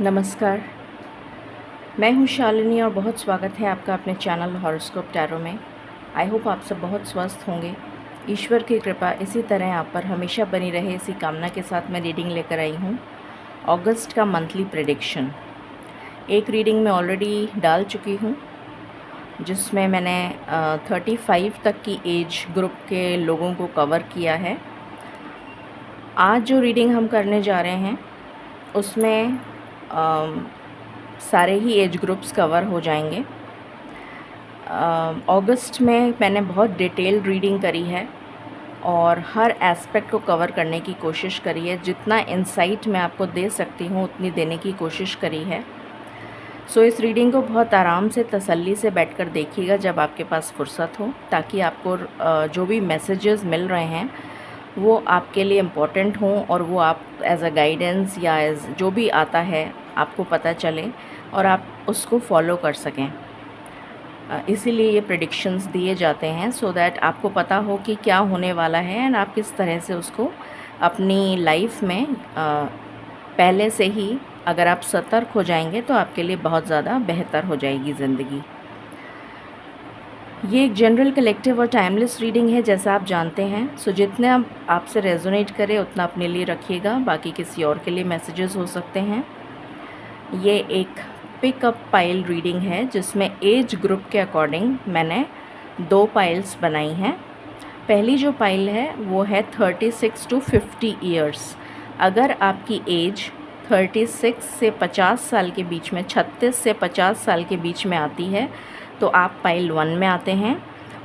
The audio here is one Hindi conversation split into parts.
नमस्कार, मैं हूँ शालिनी और बहुत स्वागत है आपका अपने चैनल हॉरोस्कोप टैरो में। आई होप आप सब बहुत स्वस्थ होंगे। ईश्वर की कृपा इसी तरह आप पर हमेशा बनी रहे, इसी कामना के साथ मैं रीडिंग लेकर आई हूँ। अगस्त का मंथली प्रेडिक्शन एक रीडिंग में ऑलरेडी डाल चुकी हूँ, जिसमें मैंने 35 तक की एज ग्रुप के लोगों को कवर किया है। आज जो रीडिंग हम करने जा रहे हैं उसमें सारे ही एज ग्रुप्स कवर हो जाएंगे। अगस्त में मैंने बहुत डिटेल्ड रीडिंग करी है और हर एस्पेक्ट को कवर करने की कोशिश करी है। जितना इंसाइट मैं आपको दे सकती हूँ उतनी देने की कोशिश करी है। सो इस रीडिंग को बहुत आराम से तसल्ली से बैठकर देखिएगा जब आपके पास फुर्सत हो, ताकि आपको जो भी मैसेजेस मिल रहे हैं वो आपके लिए इम्पोर्टेंट हों और वो आप एज अ गाइडेंस या एज जो भी आता है आपको पता चले और आप उसको फॉलो कर सकें। इसीलिए ये प्रेडिक्शंस दिए जाते हैं, सो दैट आपको पता हो कि क्या होने वाला है एंड आप किस तरह से उसको अपनी लाइफ में पहले से ही अगर आप सतर्क हो जाएंगे तो आपके लिए बहुत ज़्यादा बेहतर हो जाएगी ज़िंदगी। ये एक जनरल, कलेक्टिव और टाइमलेस रीडिंग है, जैसा आप जानते हैं। सो जितने आपसे रेजोनेट करे उतना अपने लिए रखिएगा, बाकी किसी और के लिए मैसेजेस हो सकते हैं। ये एक पिकअप पाइल रीडिंग है जिसमें एज ग्रुप के अकॉर्डिंग मैंने 2 पाइल्स बनाई हैं। पहली जो पाइल है वो है 36 to 50 ईयर्स। अगर आपकी एज 36 से 50 साल के बीच में, 36 से 50 साल के बीच में आती है तो आप पाइल 1 में आते हैं,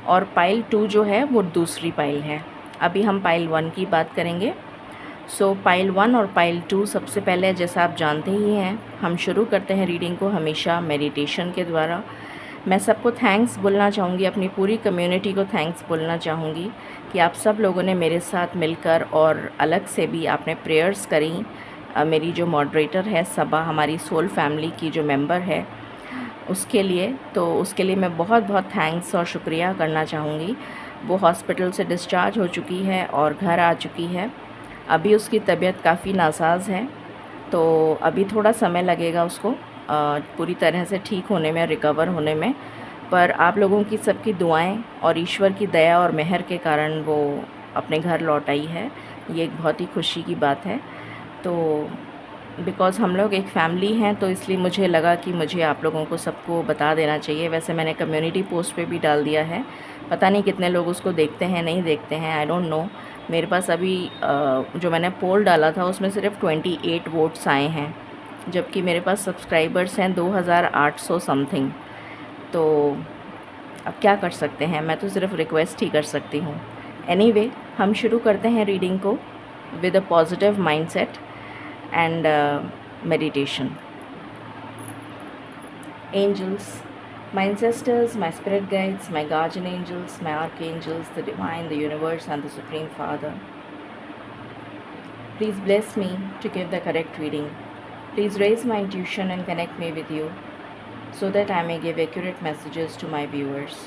और पाइल 2 जो है वो दूसरी पाइल है। अभी हम पाइल 1 की बात करेंगे। सो पाइल 1 और पाइल 2, सबसे पहले जैसा आप जानते ही हैं हम शुरू करते हैं रीडिंग को हमेशा मेडिटेशन के द्वारा। मैं सबको थैंक्स बोलना चाहूँगी, अपनी पूरी कम्युनिटी को थैंक्स बोलना चाहूँगी कि आप सब लोगों ने मेरे साथ मिलकर और अलग से भी आपने प्रेयर्स करी। मेरी जो मॉडरेटर है सबा, हमारी सोल फैमिली की जो मेंबर है, उसके लिए मैं बहुत बहुत थैंक्स और शुक्रिया करना चाहूँगी। वो हॉस्पिटल से डिस्चार्ज हो चुकी है और घर आ चुकी है। अभी उसकी तबीयत काफ़ी नासाज है, तो अभी थोड़ा समय लगेगा उसको पूरी तरह से ठीक होने में, रिकवर होने में। पर आप लोगों की सबकी दुआएं और ईश्वर की दया और मेहर के कारण वो अपने घर लौट आई है। ये एक बहुत ही खुशी की बात है। तो बिकॉज़ हम लोग एक फ़ैमिली हैं तो इसलिए मुझे लगा कि मुझे आप लोगों को सबको बता देना चाहिए। वैसे मैंने कम्युनिटी पोस्ट पे भी डाल दिया है, पता नहीं कितने लोग उसको देखते हैं नहीं देखते हैं, आई डोंट नो। मेरे पास अभी जो मैंने पोल डाला था उसमें सिर्फ 28 वोट्स आए हैं, जबकि मेरे पास सब्सक्राइबर्स हैं 2800 समथिंग। तो अब क्या कर सकते हैं, मैं तो सिर्फ रिक्वेस्ट ही कर सकती हूँ। एनीवे, हम शुरू करते हैं रीडिंग को with a positive mindset and meditation. Angels, my ancestors, my spirit guides, my guardian angels, my archangels, the divine, the universe and the supreme father, please bless me to give the correct reading. Please raise my intuition and connect me with you so that I may give accurate messages to my viewers.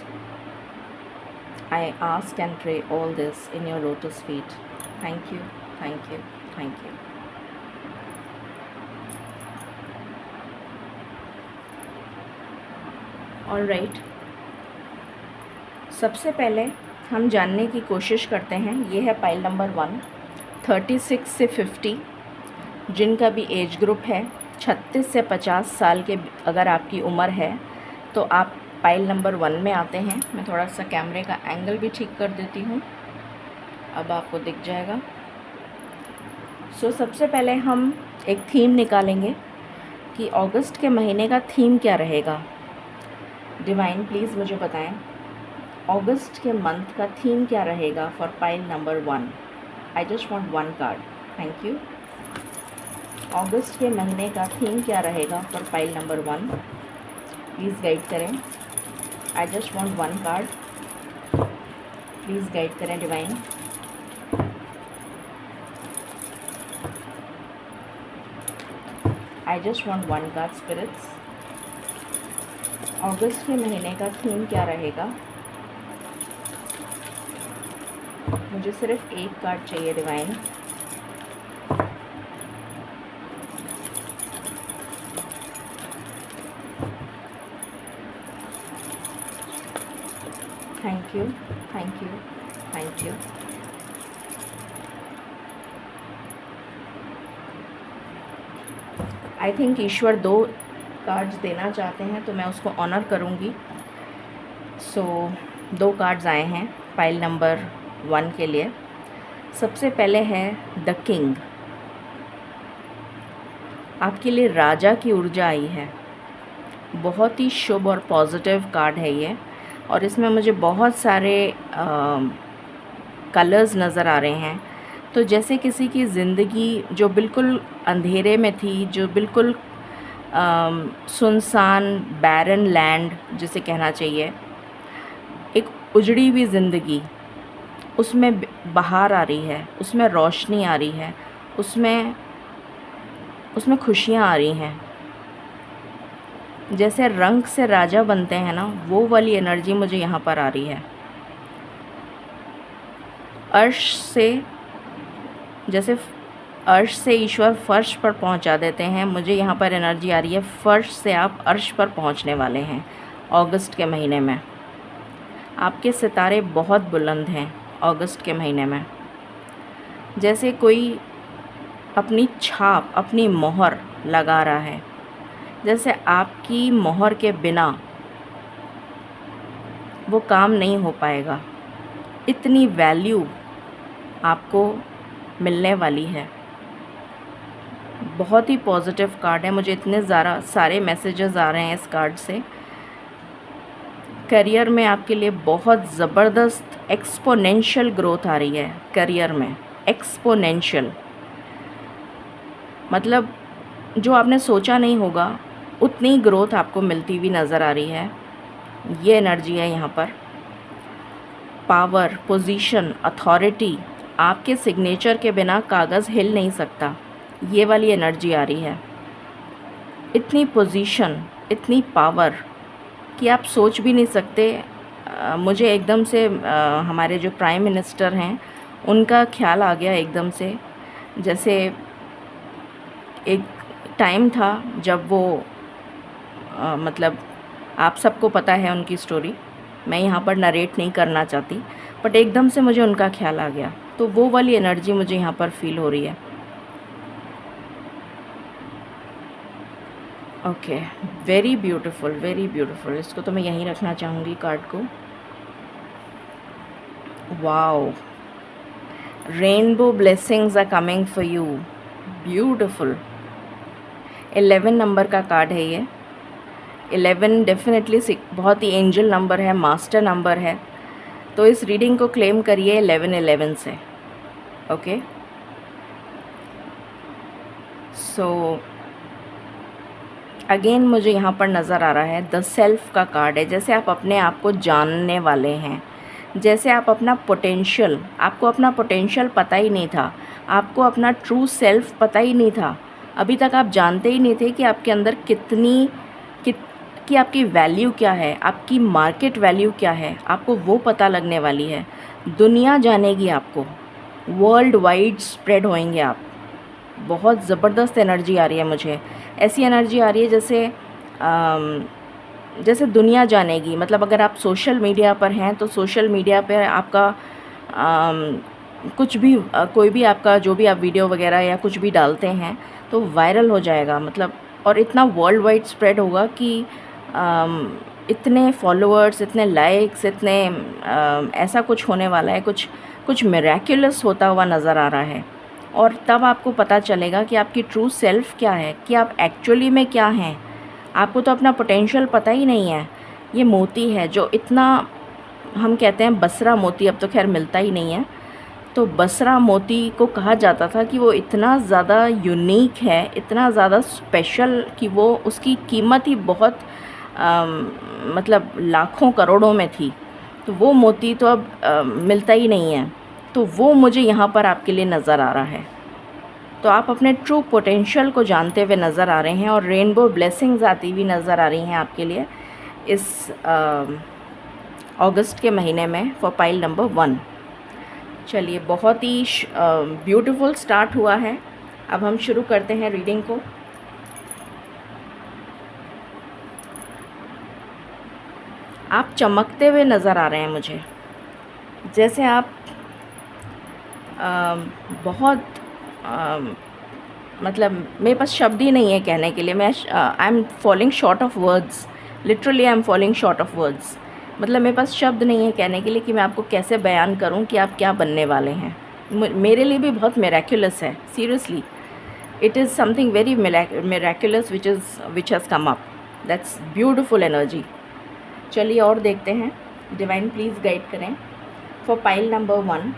I ask and pray all this in your lotus feet. Thank you, thank you, thank you. All right, सबसे पहले हम जानने की कोशिश करते हैं। ये है पाइल नंबर 1, 36 से 50, जिनका भी एज ग्रुप है 36 से 50 साल के अगर आपकी उम्र है तो आप पाइल नंबर 1 में आते हैं। मैं थोड़ा सा कैमरे का एंगल भी ठीक कर देती हूँ, अब आपको दिख जाएगा। सो सबसे पहले हम एक थीम निकालेंगे कि अगस्त के महीने का थीम क्या रहेगा। डिवाइन प्लीज़ मुझे बताएं अगस्त के मंथ का थीम क्या रहेगा for pile number 1। I just want 1 card, thank you. अगस्त के महीने का थीम क्या रहेगा for pile number 1, please guide करें। I just want 1 card, please guide करें divine. I just want 1 card spirits. अगस्त के महीने का थीम क्या रहेगा, मुझे सिर्फ 1 कार्ड चाहिए divine. Thank you, thank you, thank you. I think Ishwar 2 cards देना चाहते हैं, तो मैं उसको ऑनर करूँगी। सो 2 कार्ड्स आए हैं पाइल नंबर 1 के लिए। सबसे पहले है द किंग। आपके लिए राजा की ऊर्जा आई है। बहुत ही शुभ और पॉजिटिव कार्ड है ये, और इसमें मुझे बहुत सारे कलर्स नज़र आ रहे हैं। तो जैसे किसी की ज़िंदगी जो बिल्कुल अंधेरे में थी, जो बिल्कुल सुनसान बैरन लैंड जिसे कहना चाहिए, एक उजड़ी हुई ज़िंदगी, उसमें बहार आ रही है, उसमें रोशनी आ रही है, उसमें खुशियाँ आ रही हैं। जैसे रंग से राजा बनते हैं ना, वो वाली एनर्जी मुझे यहाँ पर आ रही है। अर्श से, जैसे अर्श से ईश्वर फर्श पर पहुँचा देते हैं, मुझे यहाँ पर एनर्जी आ रही है फर्श से आप अर्श पर पहुँचने वाले हैं अगस्त के महीने में। आपके सितारे बहुत बुलंद हैं अगस्त के महीने में। जैसे कोई अपनी छाप, अपनी मोहर लगा रहा है, जैसे आपकी मोहर के बिना वो काम नहीं हो पाएगा। इतनी वैल्यू आपको मिलने वाली है। बहुत ही पॉजिटिव कार्ड है। मुझे इतने सारे मैसेजेस आ रहे हैं इस कार्ड से। करियर में आपके लिए बहुत ज़बरदस्त एक्सपोनेंशियल ग्रोथ आ रही है। करियर में एक्सपोनेंशियल, मतलब जो आपने सोचा नहीं होगा उतनी ग्रोथ आपको मिलती हुई नज़र आ रही है। ये एनर्जी है यहाँ पर। पावर, पोजीशन, अथॉरिटी, आपके सिग्नेचर के बिना कागज़ हिल नहीं सकता, ये वाली एनर्जी आ रही है। इतनी पोजीशन, इतनी पावर कि आप सोच भी नहीं सकते। मुझे एकदम से हमारे जो प्राइम मिनिस्टर हैं उनका ख्याल आ गया एकदम से। जैसे एक टाइम था जब वो मतलब आप सबको पता है उनकी स्टोरी, मैं यहाँ पर नरेट नहीं करना चाहती, बट एकदम से मुझे उनका ख्याल आ गया। तो वो वाली एनर्जी मुझे यहाँ पर फील हो रही है। Okay, very beautiful, very beautiful. इसको तो मैं यहीं रखना चाहूँगी कार्ड को। Wow, rainbow blessings are coming for you, beautiful. 11 number का कार्ड है ये। 11 डेफिनेटली बहुत ही एंजल नंबर है, मास्टर नंबर है। तो इस रीडिंग को क्लेम करिए 1111 से। ओके, सो अगेन मुझे यहाँ पर नज़र आ रहा है द सेल्फ का कार्ड है। जैसे आप अपने आप को जानने वाले हैं, जैसे आप अपना पोटेंशियल, आपको अपना पोटेंशियल पता ही नहीं था, आपको अपना ट्रू सेल्फ पता ही नहीं था। अभी तक आप जानते ही नहीं थे कि आपके अंदर कि आपकी वैल्यू क्या है, आपकी मार्केट वैल्यू क्या है। आपको वो पता लगने वाली है। दुनिया जानेगी आपको, वर्ल्ड वाइड स्प्रेड होएंगे आप। बहुत ज़बरदस्त एनर्जी आ रही है मुझे। ऐसी एनर्जी आ रही है जैसे दुनिया जानेगी। मतलब अगर आप सोशल मीडिया पर हैं तो सोशल मीडिया पर आपका कुछ भी कोई भी आपका जो भी आप वीडियो वगैरह या कुछ भी डालते हैं तो वायरल हो जाएगा। मतलब और इतना वर्ल्ड वाइड स्प्रेड होगा कि इतने फॉलोअर्स, इतने लाइक्स, इतने ऐसा कुछ होने वाला है, कुछ मिरेक्युलस होता हुआ नज़र आ रहा है। और तब आपको पता चलेगा कि आपकी ट्रू सेल्फ क्या है, कि आप एक्चुअली में क्या हैं। आपको तो अपना पोटेंशियल पता ही नहीं है। ये मोती है जो इतना, हम कहते हैं बसरा मोती, अब तो खैर मिलता ही नहीं है। तो बसरा मोती को कहा जाता था कि वो इतना ज़्यादा यूनिक है, इतना ज़्यादा स्पेशल कि वो उसकी कीमत ही बहुत मतलब लाखों करोड़ों में थी। तो वो मोती तो अब मिलता ही नहीं है। तो वो मुझे यहाँ पर आपके लिए नज़र आ रहा है। तो आप अपने ट्रू पोटेंशियल को जानते हुए नज़र आ रहे हैं और रेनबो ब्लेसिंग्स आती हुई नज़र आ रही हैं आपके लिए इस अगस्त के महीने में फॉर पाइल नंबर 1। चलिए, बहुत ही ब्यूटीफुल स्टार्ट हुआ है। अब हम शुरू करते हैं रीडिंग को। आप चमकते हुए नज़र आ रहे हैं मुझे, जैसे आप बहुत मतलब मेरे पास शब्द ही नहीं है कहने के लिए। मैं आई am falling short of words, literally I am falling short of words. मतलब मेरे पास शब्द नहीं है कहने के लिए कि मैं आपको कैसे बयान करूं कि आप क्या बनने वाले हैं। मेरे लिए भी बहुत मिरेक्युलस है, seriously. It is something very miraculous which has come up. That's beautiful energy. चलिए और देखते हैं। डिवाइन प्लीज़ गाइड करें फॉर पाइल नंबर 1,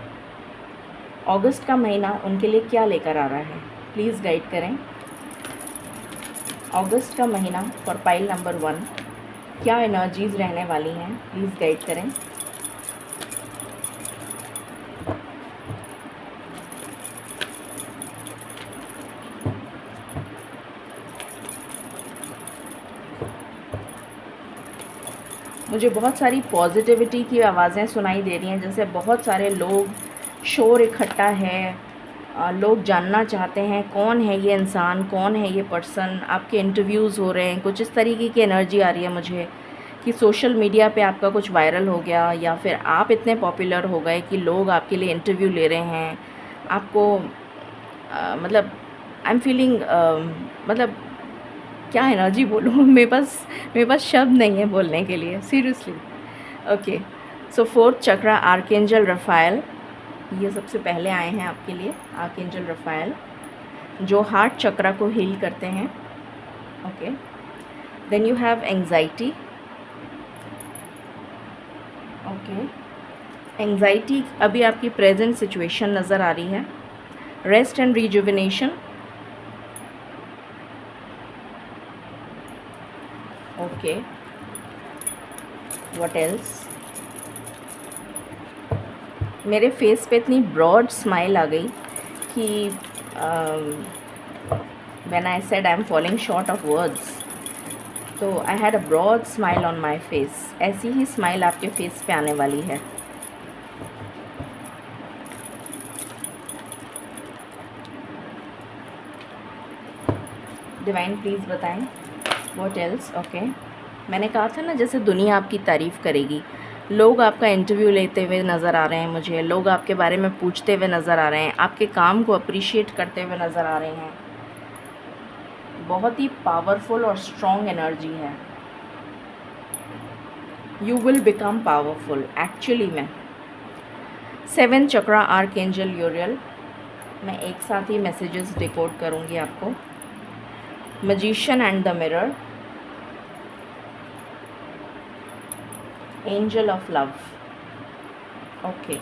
अगस्त का महीना उनके लिए क्या लेकर आ रहा है। प्लीज़ गाइड करें अगस्त का महीना फॉर पाइल नंबर 1 क्या एनर्जीज़ रहने वाली हैं। प्लीज़ गाइड करें। मुझे बहुत सारी पॉजिटिविटी की आवाज़ें सुनाई दे रही हैं, जैसे बहुत सारे लोग, शोर इकट्ठा है। लोग जानना चाहते हैं कौन है ये इंसान, कौन है ये पर्सन। आपके इंटरव्यूज़ हो रहे हैं, कुछ इस तरीके की एनर्जी आ रही है मुझे कि सोशल मीडिया पे आपका कुछ वायरल हो गया, या फिर आप इतने पॉपुलर हो गए कि लोग आपके लिए इंटरव्यू ले रहे हैं। आपको मतलब आई एम फीलिंग मतलब क्या एनर्जी बोलूँ मेरे पास शब्द नहीं है बोलने के लिए, सीरियसली। ओके, सो 4th चक्रा आर्कएंजल रफाएल, ये सबसे पहले आए हैं आपके लिए। आर्कएंजल रफाएल जो हार्ट चक्रा को हील करते हैं। Okay, then you have anxiety. Okay, anxiety अभी आपकी प्रेजेंट सिचुएशन नज़र आ रही है। Rest and rejuvenation. Okay, what else. मेरे फेस पे इतनी ब्रॉड स्माइल आ गई कि when I said I am falling short of words, तो I had a broad smile on my face. ऐसी ही स्माइल आपके फेस पे आने वाली है। डिवाइन प्लीज़ बताएं व्हाट एल्स। ओके, मैंने कहा था ना जैसे दुनिया आपकी तारीफ़ करेगी। लोग आपका इंटरव्यू लेते हुए नज़र आ रहे हैं मुझे, लोग आपके बारे में पूछते हुए नज़र आ रहे हैं, आपके काम को अप्रिशिएट करते हुए नज़र आ रहे हैं। बहुत ही पावरफुल और स्ट्रॉन्ग एनर्जी है। You will become powerful actually में। 7th चक्रा आर्कएंजल यूरियल, मैं एक साथ ही मैसेजेस डिकोड करूँगी आपको। Magician and the mirror, angel of love. Okay,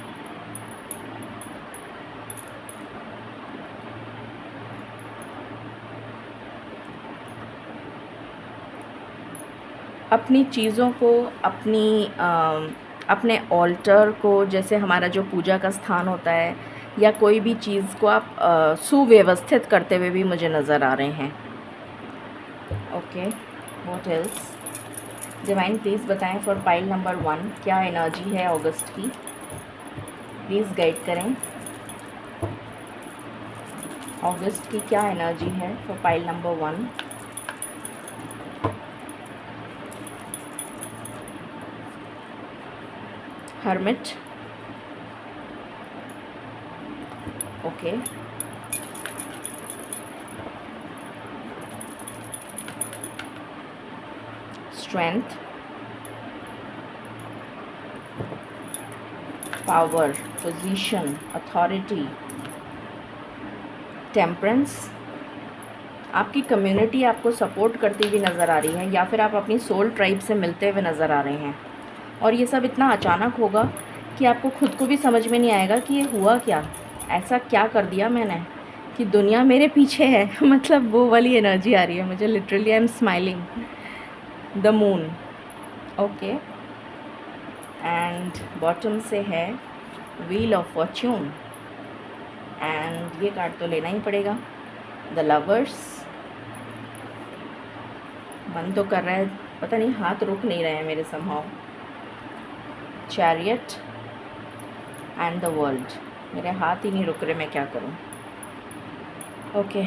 अपनी चीज़ों को, अपने ऑल्टर को, जैसे हमारा जो पूजा का स्थान होता है या कोई भी चीज़ को आप सुव्यवस्थित करते हुए भी मुझे नज़र आ रहे हैं। Okay, what else. Divine please बताएं फॉर पाइल नंबर 1 क्या एनर्जी है अगस्त की। प्लीज़ गाइड करें अगस्त की क्या एनर्जी है for pile number 1। Hermit. Okay, strength, power, position, authority, temperance. आपकी कम्युनिटी आपको सपोर्ट करती हुई नज़र आ रही है, या फिर आप अपनी सोल ट्राइब से मिलते हुए नज़र आ रहे हैं। और ये सब इतना अचानक होगा कि आपको खुद को भी समझ में नहीं आएगा कि ये हुआ क्या, ऐसा क्या कर दिया मैंने कि दुनिया मेरे पीछे है। मतलब वो वाली एनर्जी आ रही है मुझे, literally I am smiling. The moon. Okay, and bottom से है व्हील ऑफ फॉर्च्यून, एंड ये कार्ड तो लेना ही पड़ेगा। The lovers. मन तो कर रहा है, पता नहीं हाथ रुक नहीं रहे हैं मेरे somehow. Chariot and the world, मेरे हाथ ही नहीं रुक रहे, मैं क्या करूं। ओके,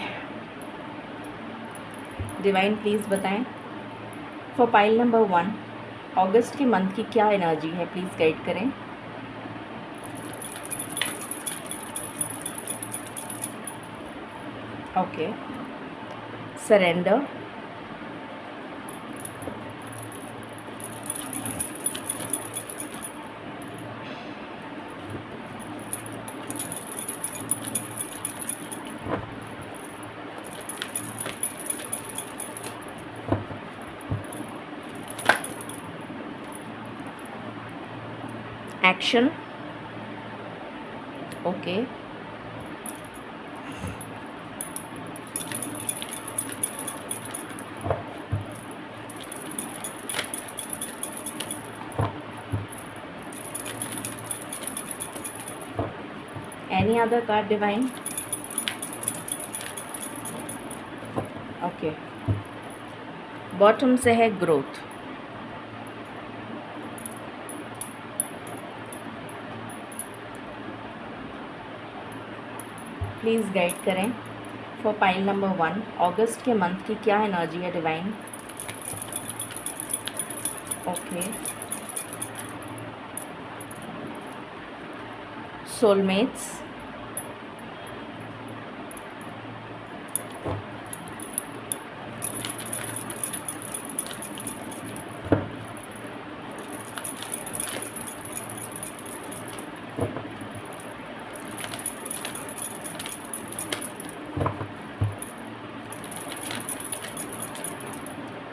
डिवाइन प्लीज़ बताएं फॉर पाइल नंबर 1 अगस्त के मंथ की क्या एनर्जी है, प्लीज़ गाइड करें। Okay, surrender, action, okay, any other card divine. Okay, bottom से है ग्रोथ, प्लीज़ गाइड करें फॉर पाइल नंबर 1, अगस्त के मंथ की क्या एनर्जी है डिवाइन। ओके, सोलमेट्स,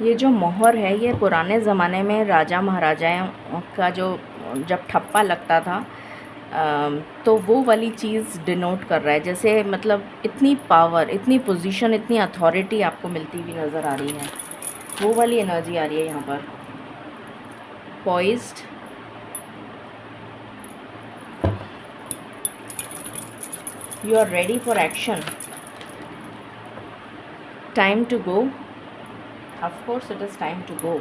ये जो मोहर है ये पुराने ज़माने में राजा महाराजाओं का जो जब ठप्पा लगता था तो वो वाली चीज़ डिनोट कर रहा है। जैसे मतलब इतनी पावर, इतनी पोजीशन, इतनी अथॉरिटी आपको मिलती हुई नज़र आ रही है, वो वाली एनर्जी आ रही है यहाँ पर। Poised, you are ready for action, time to go, of course it is time to go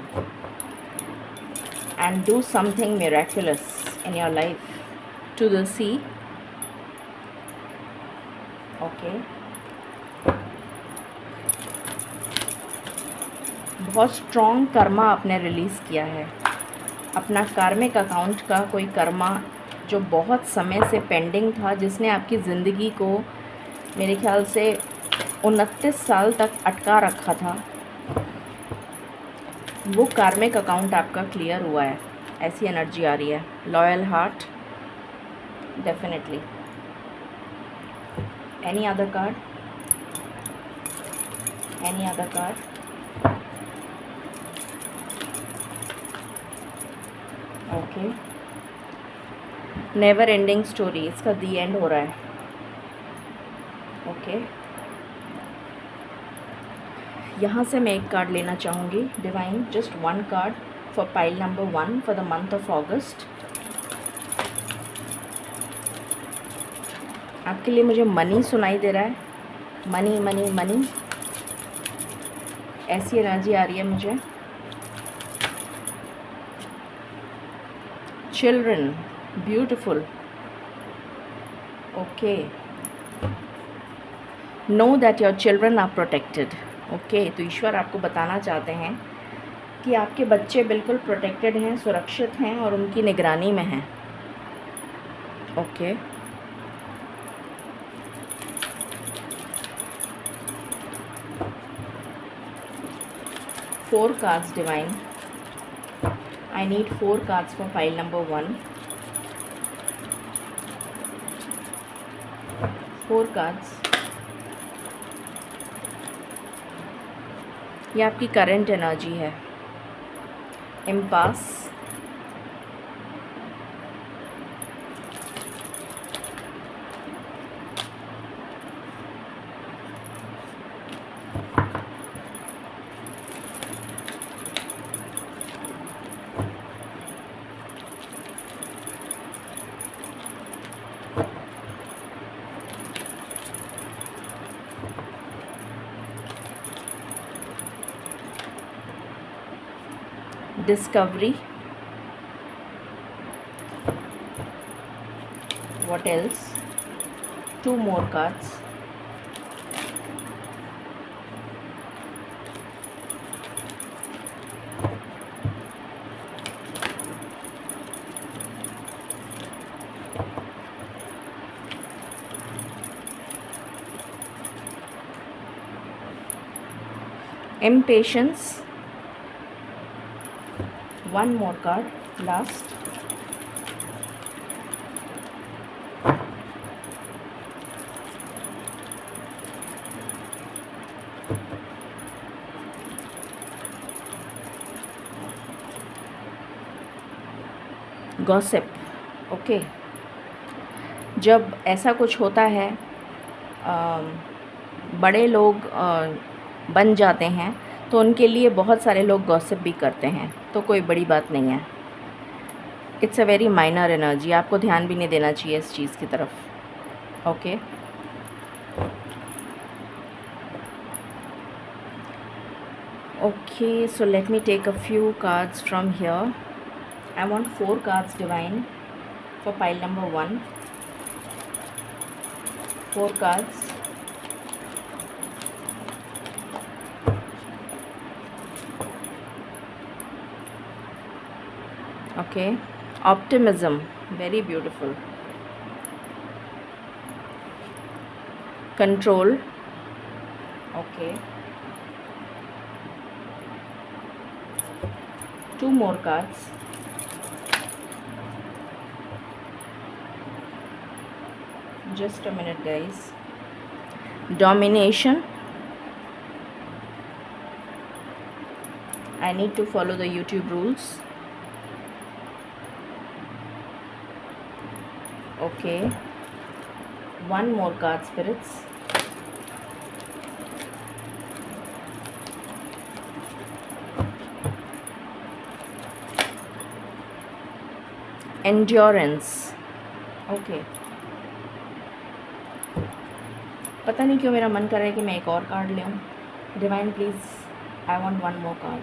and do something miraculous in your life. To the sea, okay, बहुत स्ट्रॉन्ग कर्मा आपने रिलीज़ किया है, अपना कार्मिक अकाउंट का कोई कर्मा जो बहुत समय से पेंडिंग था, जिसने आपकी ज़िंदगी को मेरे ख्याल से 29 साल तक अटका रखा था, वो कार्मिक अकाउंट आपका क्लियर हुआ है, ऐसी एनर्जी आ रही है। Loyal heart, definitely. Any other card, any other card, okay, never ending story, इसका दी एंड हो रहा है, ओके। यहाँ से मैं एक कार्ड लेना चाहूँगी divine, just one card for pile number 1 for the month of August. आपके लिए मुझे मनी सुनाई दे रहा है, मनी मनी मनी, ऐसी एनर्जी आ रही है मुझे। Children, beautiful, okay, know that your children are protected, okay. तो ईश्वर आपको बताना चाहते हैं कि आपके बच्चे बिल्कुल प्रोटेक्टेड हैं, सुरक्षित हैं और उनकी निगरानी में हैं, okay. Four cards divine, I need 4 cards for file number 1, 4 cards. ये आपकी करंट एनर्जी है, impasse, discovery, what else, 2 more cards, impatience, one more card, last, gossip. Okay, जब ऐसा कुछ होता है, बड़े लोग बन जाते हैं तो उनके लिए बहुत सारे लोग गॉसिप भी करते हैं, तो कोई बड़ी बात नहीं है। It's a very minor energy, आपको ध्यान भी नहीं देना चाहिए इस चीज़ की तरफ। Okay, okay, so let me take a few cards from here. I want 4 cards divine for pile number 1. 4 cards. Okay, optimism, very beautiful. Control. Okay, 2 more cards. Just a minute, guys. Domination. I need to follow the YouTube rules. Okay, 1 more card, spirits. Endurance. Okay, पता नहीं क्यों मेरा मन कर रहा है कि मैं एक और कार्ड ले आऊँ। Divine please, I want 1 more card.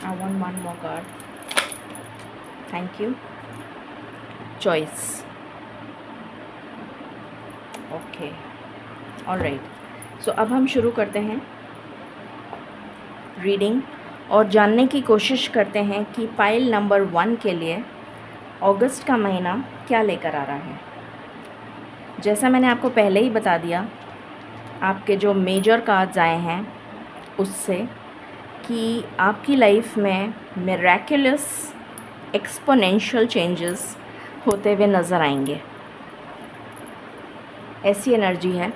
I want 1 more card. Thank you. Choice. Okay. All right. So अब हम शुरू करते हैं रीडिंग और जानने की कोशिश करते हैं कि पाइल नंबर 1 के लिए अगस्त का महीना क्या लेकर आ रहा है। जैसा मैंने आपको पहले ही बता दिया, आपके जो मेजर कार्ड्स आए हैं उससे, कि आपकी लाइफ में मिरेक्युलस एक्सपोनेंशियल चेंजेस होते हुए नज़र आएंगे, ऐसी एनर्जी है।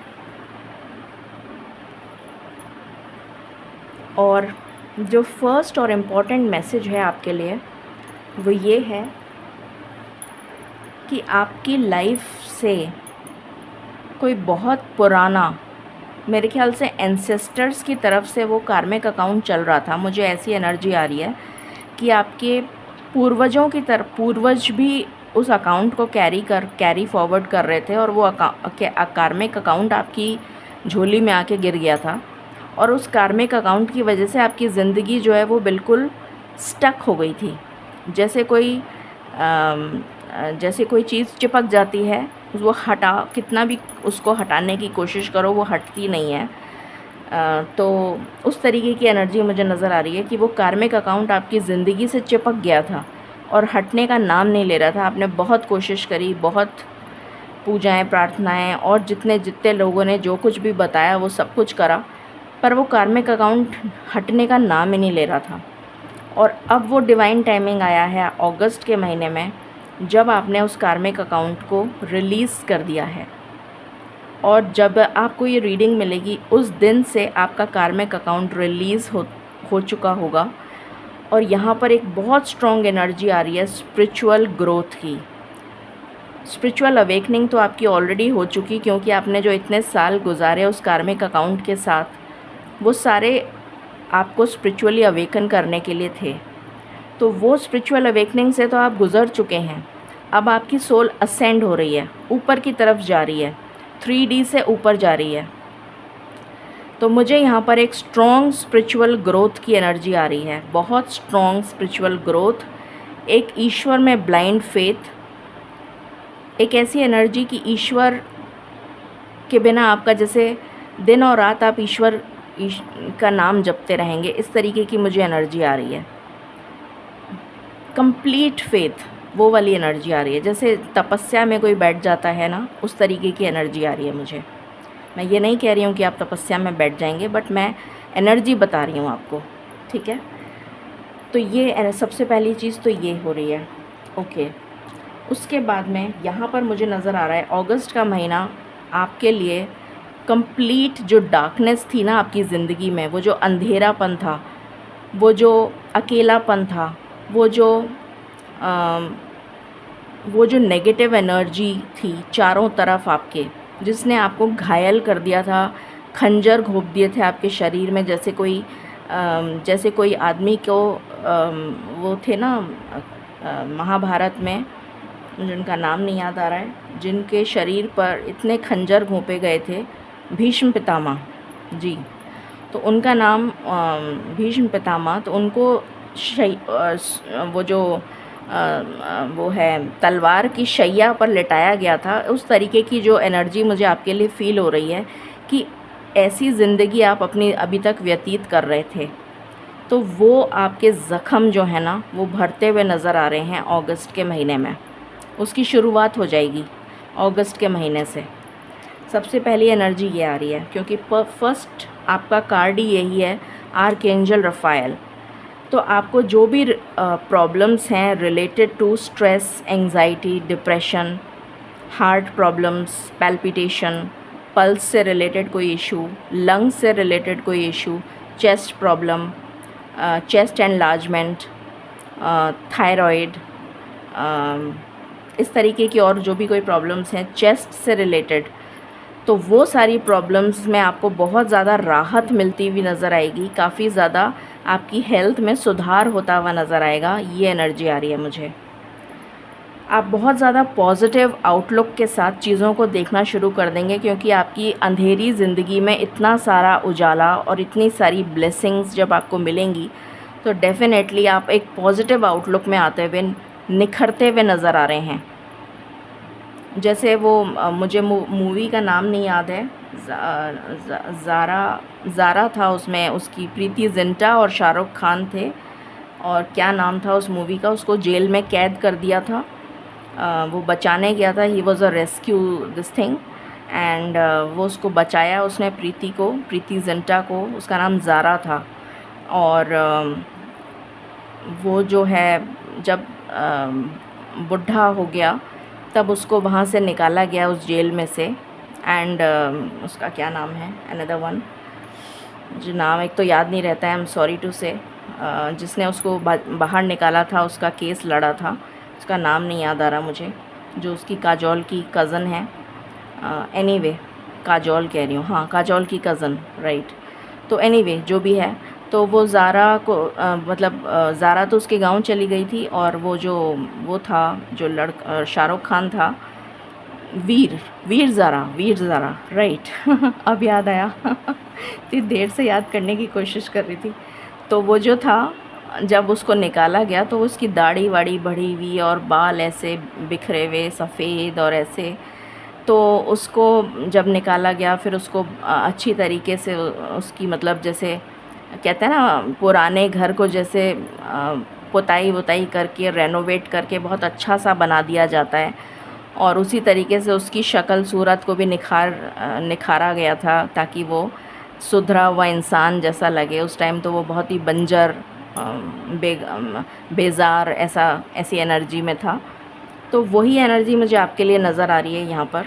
और जो फर्स्ट और इम्पॉर्टेंट मैसेज है आपके लिए वो ये है कि आपकी लाइफ से कोई बहुत पुराना, मेरे ख्याल से एंसेस्टर्स की तरफ से वो कार्मिक अकाउंट चल रहा था। मुझे ऐसी एनर्जी आ रही है कि आपके पूर्वजों की तरफ, पूर्वज भी उस अकाउंट को कैरी फॉरवर्ड कर रहे थे और वो कार्मिक अकाउंट आपकी झोली में आके गिर गया था। और उस कार्मिक अकाउंट की वजह से आपकी ज़िंदगी जो है वो बिल्कुल स्टक हो गई थी। जैसे कोई चीज़ चिपक जाती है, वो कितना भी उसको हटाने की कोशिश करो वो हटती नहीं है। तो उस तरीके की एनर्जी मुझे नज़र आ रही है कि वो कार्मिक अकाउंट आपकी ज़िंदगी से चिपक गया था और हटने का नाम नहीं ले रहा था। आपने बहुत कोशिश करी, बहुत पूजाएं, प्रार्थनाएं और जितने लोगों ने जो कुछ भी बताया वो सब कुछ करा, पर वो कार्मिक अकाउंट हटने का नाम ही नहीं ले रहा था। और अब वो डिवाइन टाइमिंग आया है अगस्त के महीने में, जब आपने उस कार्मिक अकाउंट को रिलीज़ कर दिया है। और जब आपको ये रीडिंग मिलेगी उस दिन से आपका कार्मिक अकाउंट रिलीज़ हो चुका होगा। और यहाँ पर एक बहुत स्ट्रॉन्ग एनर्जी आ रही है स्पिरिचुअल ग्रोथ की। स्पिरिचुअल अवेकनिंग तो आपकी ऑलरेडी हो चुकी, क्योंकि आपने जो इतने साल गुजारे उस कार्मिक अकाउंट के साथ, वो सारे आपको स्पिरिचुअली अवेकन करने के लिए थे। तो वो स्पिरिचुअल अवेकनिंग से तो आप गुज़र चुके हैं। अब आपकी सोल असेंड हो रही है, ऊपर की तरफ जा रही है, 3D से ऊपर जा रही है। तो मुझे यहाँ पर एक स्ट्रॉन्ग स्पिरिचुअल ग्रोथ की एनर्जी आ रही है, बहुत स्ट्रॉन्ग स्पिरिचुअल ग्रोथ, एक ईश्वर में ब्लाइंड फेथ, एक ऐसी एनर्जी कि ईश्वर के बिना आपका जैसे दिन और रात आप ईश्वर का नाम जपते रहेंगे, इस तरीके की मुझे एनर्जी आ रही है। कंप्लीट फेथ, वो वाली एनर्जी आ रही है। जैसे तपस्या में कोई बैठ जाता है ना, उस तरीके की एनर्जी आ रही है मुझे। मैं ये नहीं कह रही हूँ कि आप तपस्या में बैठ जाएंगे, बट मैं एनर्जी बता रही हूँ आपको, ठीक है। तो ये सबसे पहली चीज़ तो ये हो रही है, ओके। उसके बाद में यहाँ पर मुझे नज़र आ रहा है अगस्त का महीना आपके लिए कंप्लीट जो डार्कनेस थी ना आपकी ज़िंदगी में, वो जो अंधेरापन था, वो जो अकेलापन था, वो जो नेगेटिव एनर्जी थी चारों तरफ आपके, जिसने आपको घायल कर दिया था, खंजर घोंप दिए थे आपके शरीर में। जैसे कोई आदमी को वो थे ना महाभारत में, जिनका नाम नहीं याद आ रहा है, जिनके शरीर पर इतने खंजर घोंपे गए थे, भीष्म पितामह जी। तो उनका नाम भीष्म पितामह, तो उनको वो जो वो है तलवार की शैया पर लिटाया गया था। उस तरीके की जो एनर्जी मुझे आपके लिए फ़ील हो रही है कि ऐसी ज़िंदगी आप अपनी अभी तक व्यतीत कर रहे थे, तो वो आपके ज़ख़म जो है ना वो भरते हुए नज़र आ रहे हैं अगस्त के महीने में। उसकी शुरुआत हो जाएगी अगस्त के महीने से। सबसे पहली एनर्जी ये आ रही है, क्योंकि फर्स्ट आपका कार्ड ही यही है, आर्कएंजल रफाएल। तो आपको जो भी प्रॉब्लम्स हैं related to stress, anxiety, depression, heart problems, palpitation, pulse से रिलेटेड कोई इशू, लंग्स से रिलेटेड कोई issue, chest problem, chest enlargement, thyroid, इस तरीके की और जो भी कोई प्रॉब्लम्स हैं चेस्ट से रिलेटेड, तो वो सारी प्रॉब्लम्स में आपको बहुत ज़्यादा राहत मिलती हुई नज़र आएगी। काफ़ी ज़्यादा आपकी हेल्थ में सुधार होता हुआ नज़र आएगा। ये एनर्जी आ रही है मुझे। आप बहुत ज़्यादा पॉजिटिव आउटलुक के साथ चीज़ों को देखना शुरू कर देंगे, क्योंकि आपकी अंधेरी ज़िंदगी में इतना सारा उजाला और इतनी सारी ब्लेसिंग्स जब आपको मिलेंगी, तो डेफ़िनेटली आप एक पॉजिटिव आउटलुक में आते हुए निखरते हुए नज़र आ रहे हैं। जैसे वो मुझे मूवी का नाम नहीं याद है, ज़ारा था उसमें, उसकी प्रीति जिंटा और शाहरुख खान थे, और क्या नाम था उस मूवी का, उसको जेल में कैद कर दिया था, वो बचाने गया था, he was a rescue this thing, and वो उसको बचाया उसने, प्रीति जिंटा को, उसका नाम ज़ारा था। और वो जो है जब बुढ़ा हो गया तब उसको वहाँ से निकाला गया उस जेल में से, एंड उसका क्या नाम है, अनदर वन, जो नाम एक तो याद नहीं रहता है, आई एम सॉरी टू से, जिसने उसको बाहर निकाला था, उसका केस लड़ा था, उसका नाम नहीं याद आ रहा मुझे, जो उसकी काजोल की कज़न है, एनीवे काजोल कह रही हूँ, हाँ काजोल की कज़न, राइट। तो एनीवे जो भी है, तो वो ज़ारा को ज़ारा तो उसके गांव चली गई थी, और वो था जो शाहरुख खान था, वीर ज़ारा, राइट। अब याद आया। इतनी देर से याद करने की कोशिश कर रही थी। तो वो जो था, जब उसको निकाला गया तो उसकी दाढ़ी वाड़ी बढ़ी हुई और बाल ऐसे बिखरे हुए सफ़ेद और ऐसे, तो उसको जब निकाला गया फिर उसको अच्छी तरीके से उसकी जैसे कहते हैं ना पुराने घर को जैसे पुताई वुताई करके रेनोवेट करके बहुत अच्छा सा बना दिया जाता है, और उसी तरीके से उसकी शक्ल सूरत को भी निखारा गया था, ताकि वो सुधरा हुआ इंसान जैसा लगे। उस टाइम तो वो बहुत ही बंजर बेजार ऐसी एनर्जी में था। तो वही एनर्जी मुझे आपके लिए नज़र आ रही है यहाँ पर,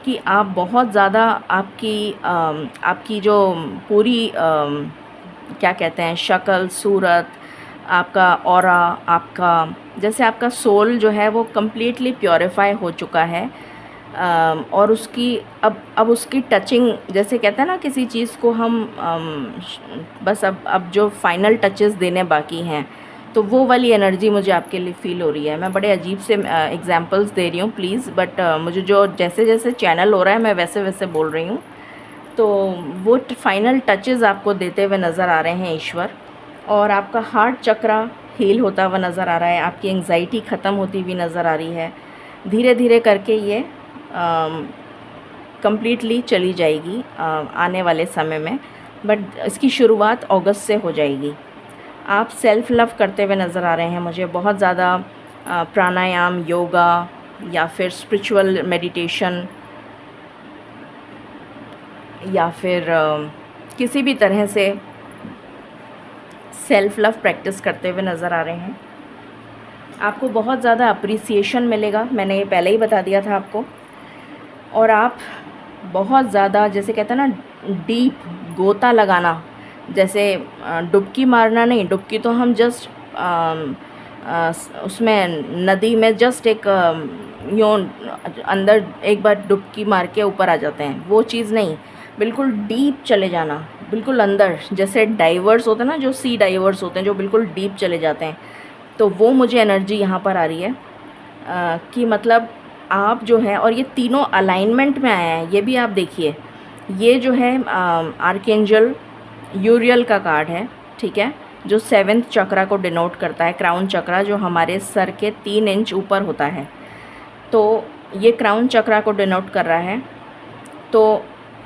कि आप बहुत ज़्यादा आपकी जो पूरी क्या कहते हैं शक्ल सूरत, आपका ऑरा, आपका जैसे आपका सोल जो है वो कम्प्लीटली प्योरीफाई हो चुका है, और उसकी अब उसकी टचिंग, जैसे कहते हैं ना किसी चीज़ को हम बस अब जो फाइनल टचेस देने बाकी हैं, तो वो वाली एनर्जी मुझे आपके लिए फ़ील हो रही है। मैं बड़े अजीब से एग्जांपल्स दे रही हूँ प्लीज़, बट मुझे जो जैसे जैसे चैनल हो रहा है मैं वैसे वैसे बोल रही हूँ। तो वो फाइनल टचेस आपको देते हुए नज़र आ रहे हैं ईश्वर, और आपका हार्ट चक्रा हील होता हुआ नज़र आ रहा है, आपकी एंग्जाइटी ख़त्म होती हुई नज़र आ रही है। धीरे धीरे करके ये कम्प्लीटली चली जाएगी आने वाले समय में, बट इसकी शुरुआत अगस्त से हो जाएगी। आप सेल्फ़ लव करते हुए नज़र आ रहे हैं मुझे, बहुत ज़्यादा प्राणायाम, योगा या फिर स्पिरिचुअल मेडिटेशन या फिर किसी भी तरह से सेल्फ़ लव प्रैक्टिस करते हुए नज़र आ रहे हैं। आपको बहुत ज़्यादा अप्रिसिएशन मिलेगा, मैंने ये पहले ही बता दिया था आपको। और आप बहुत ज़्यादा, जैसे कहते हैं ना, डीप गोता लगाना, जैसे डुबकी मारना नहीं, डुबकी तो हम जस्ट उसमें नदी में जस्ट एक यूँ अंदर एक बार डुबकी मार के ऊपर आ जाते हैं, वो चीज़ नहीं, बिल्कुल डीप चले जाना, बिल्कुल अंदर, जैसे डाइवर्स होते हैं ना, जो सी डाइवर्स होते हैं, जो बिल्कुल डीप चले जाते हैं। तो वो मुझे एनर्जी यहाँ पर आ रही है कि मतलब आप जो है, और ये तीनों अलाइनमेंट में आया है, ये भी आप देखिए। ये जो है आर्कएंजल यूरियल का कार्ड है, ठीक है, जो 7th चक्रा को डिनोट करता है, क्राउन चक्रा, जो हमारे सर के 3 इंच ऊपर होता है। तो ये क्राउन चक्रा को डिनोट कर रहा है। तो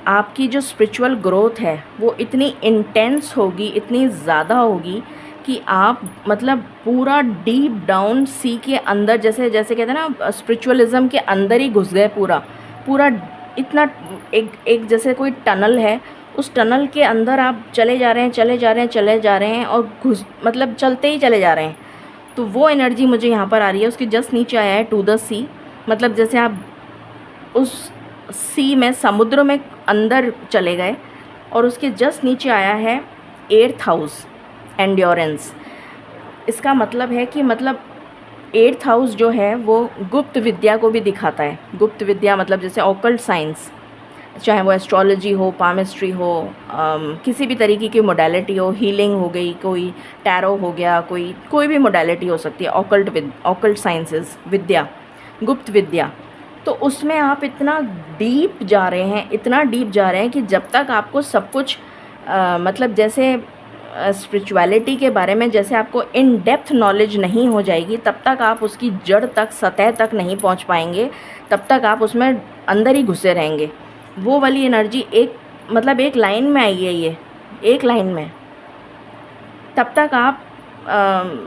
आपकी जो स्पिरिचुअल ग्रोथ है वो इतनी इंटेंस होगी, इतनी ज़्यादा होगी कि आप मतलब पूरा डीप डाउन सी के अंदर, जैसे जैसे कहते हैं ना, स्पिरिचुअलिज़म के अंदर ही घुस गए, पूरा पूरा इतना एक जैसे कोई टनल है, उस टनल के अंदर आप चले जा रहे हैं, चले जा रहे हैं, चले जा रहे हैं, और मतलब चलते ही चले जा रहे हैं। तो वो एनर्जी मुझे यहाँ पर आ रही है। उसके जस्ट नीचे आया है टू द सी, मतलब जैसे आप उस सी में, समुद्र में अंदर चले गए। और उसके जस्ट नीचे आया है 8th हाउस, एंड्योरेंस। इसका मतलब है कि मतलब 8th हाउस जो है वो गुप्त विद्या को भी दिखाता है। गुप्त विद्या मतलब जैसे ऑकल्ट साइंस, चाहे वो एस्ट्रोलॉजी हो, पामिस्ट्री हो, किसी भी तरीके की मोडालिटी हो, हीलिंग हो गई, कोई टैरो हो गया, कोई भी मोडालिटी हो सकती है, ऑकल्ट साइंसेस, विद्या, गुप्त विद्या। तो उसमें आप इतना डीप जा रहे हैं, इतना डीप जा रहे हैं कि जब तक आपको सब कुछ मतलब जैसे स्पिरिचुअलिटी के बारे में जैसे आपको इन डेप्थ नॉलेज नहीं हो जाएगी, तब तक आप उसकी जड़ तक, सतह तक नहीं पहुंच पाएंगे, तब तक आप उसमें अंदर ही घुसे रहेंगे। वो वाली एनर्जी मतलब एक लाइन में आई है, ये एक लाइन में, तब तक आप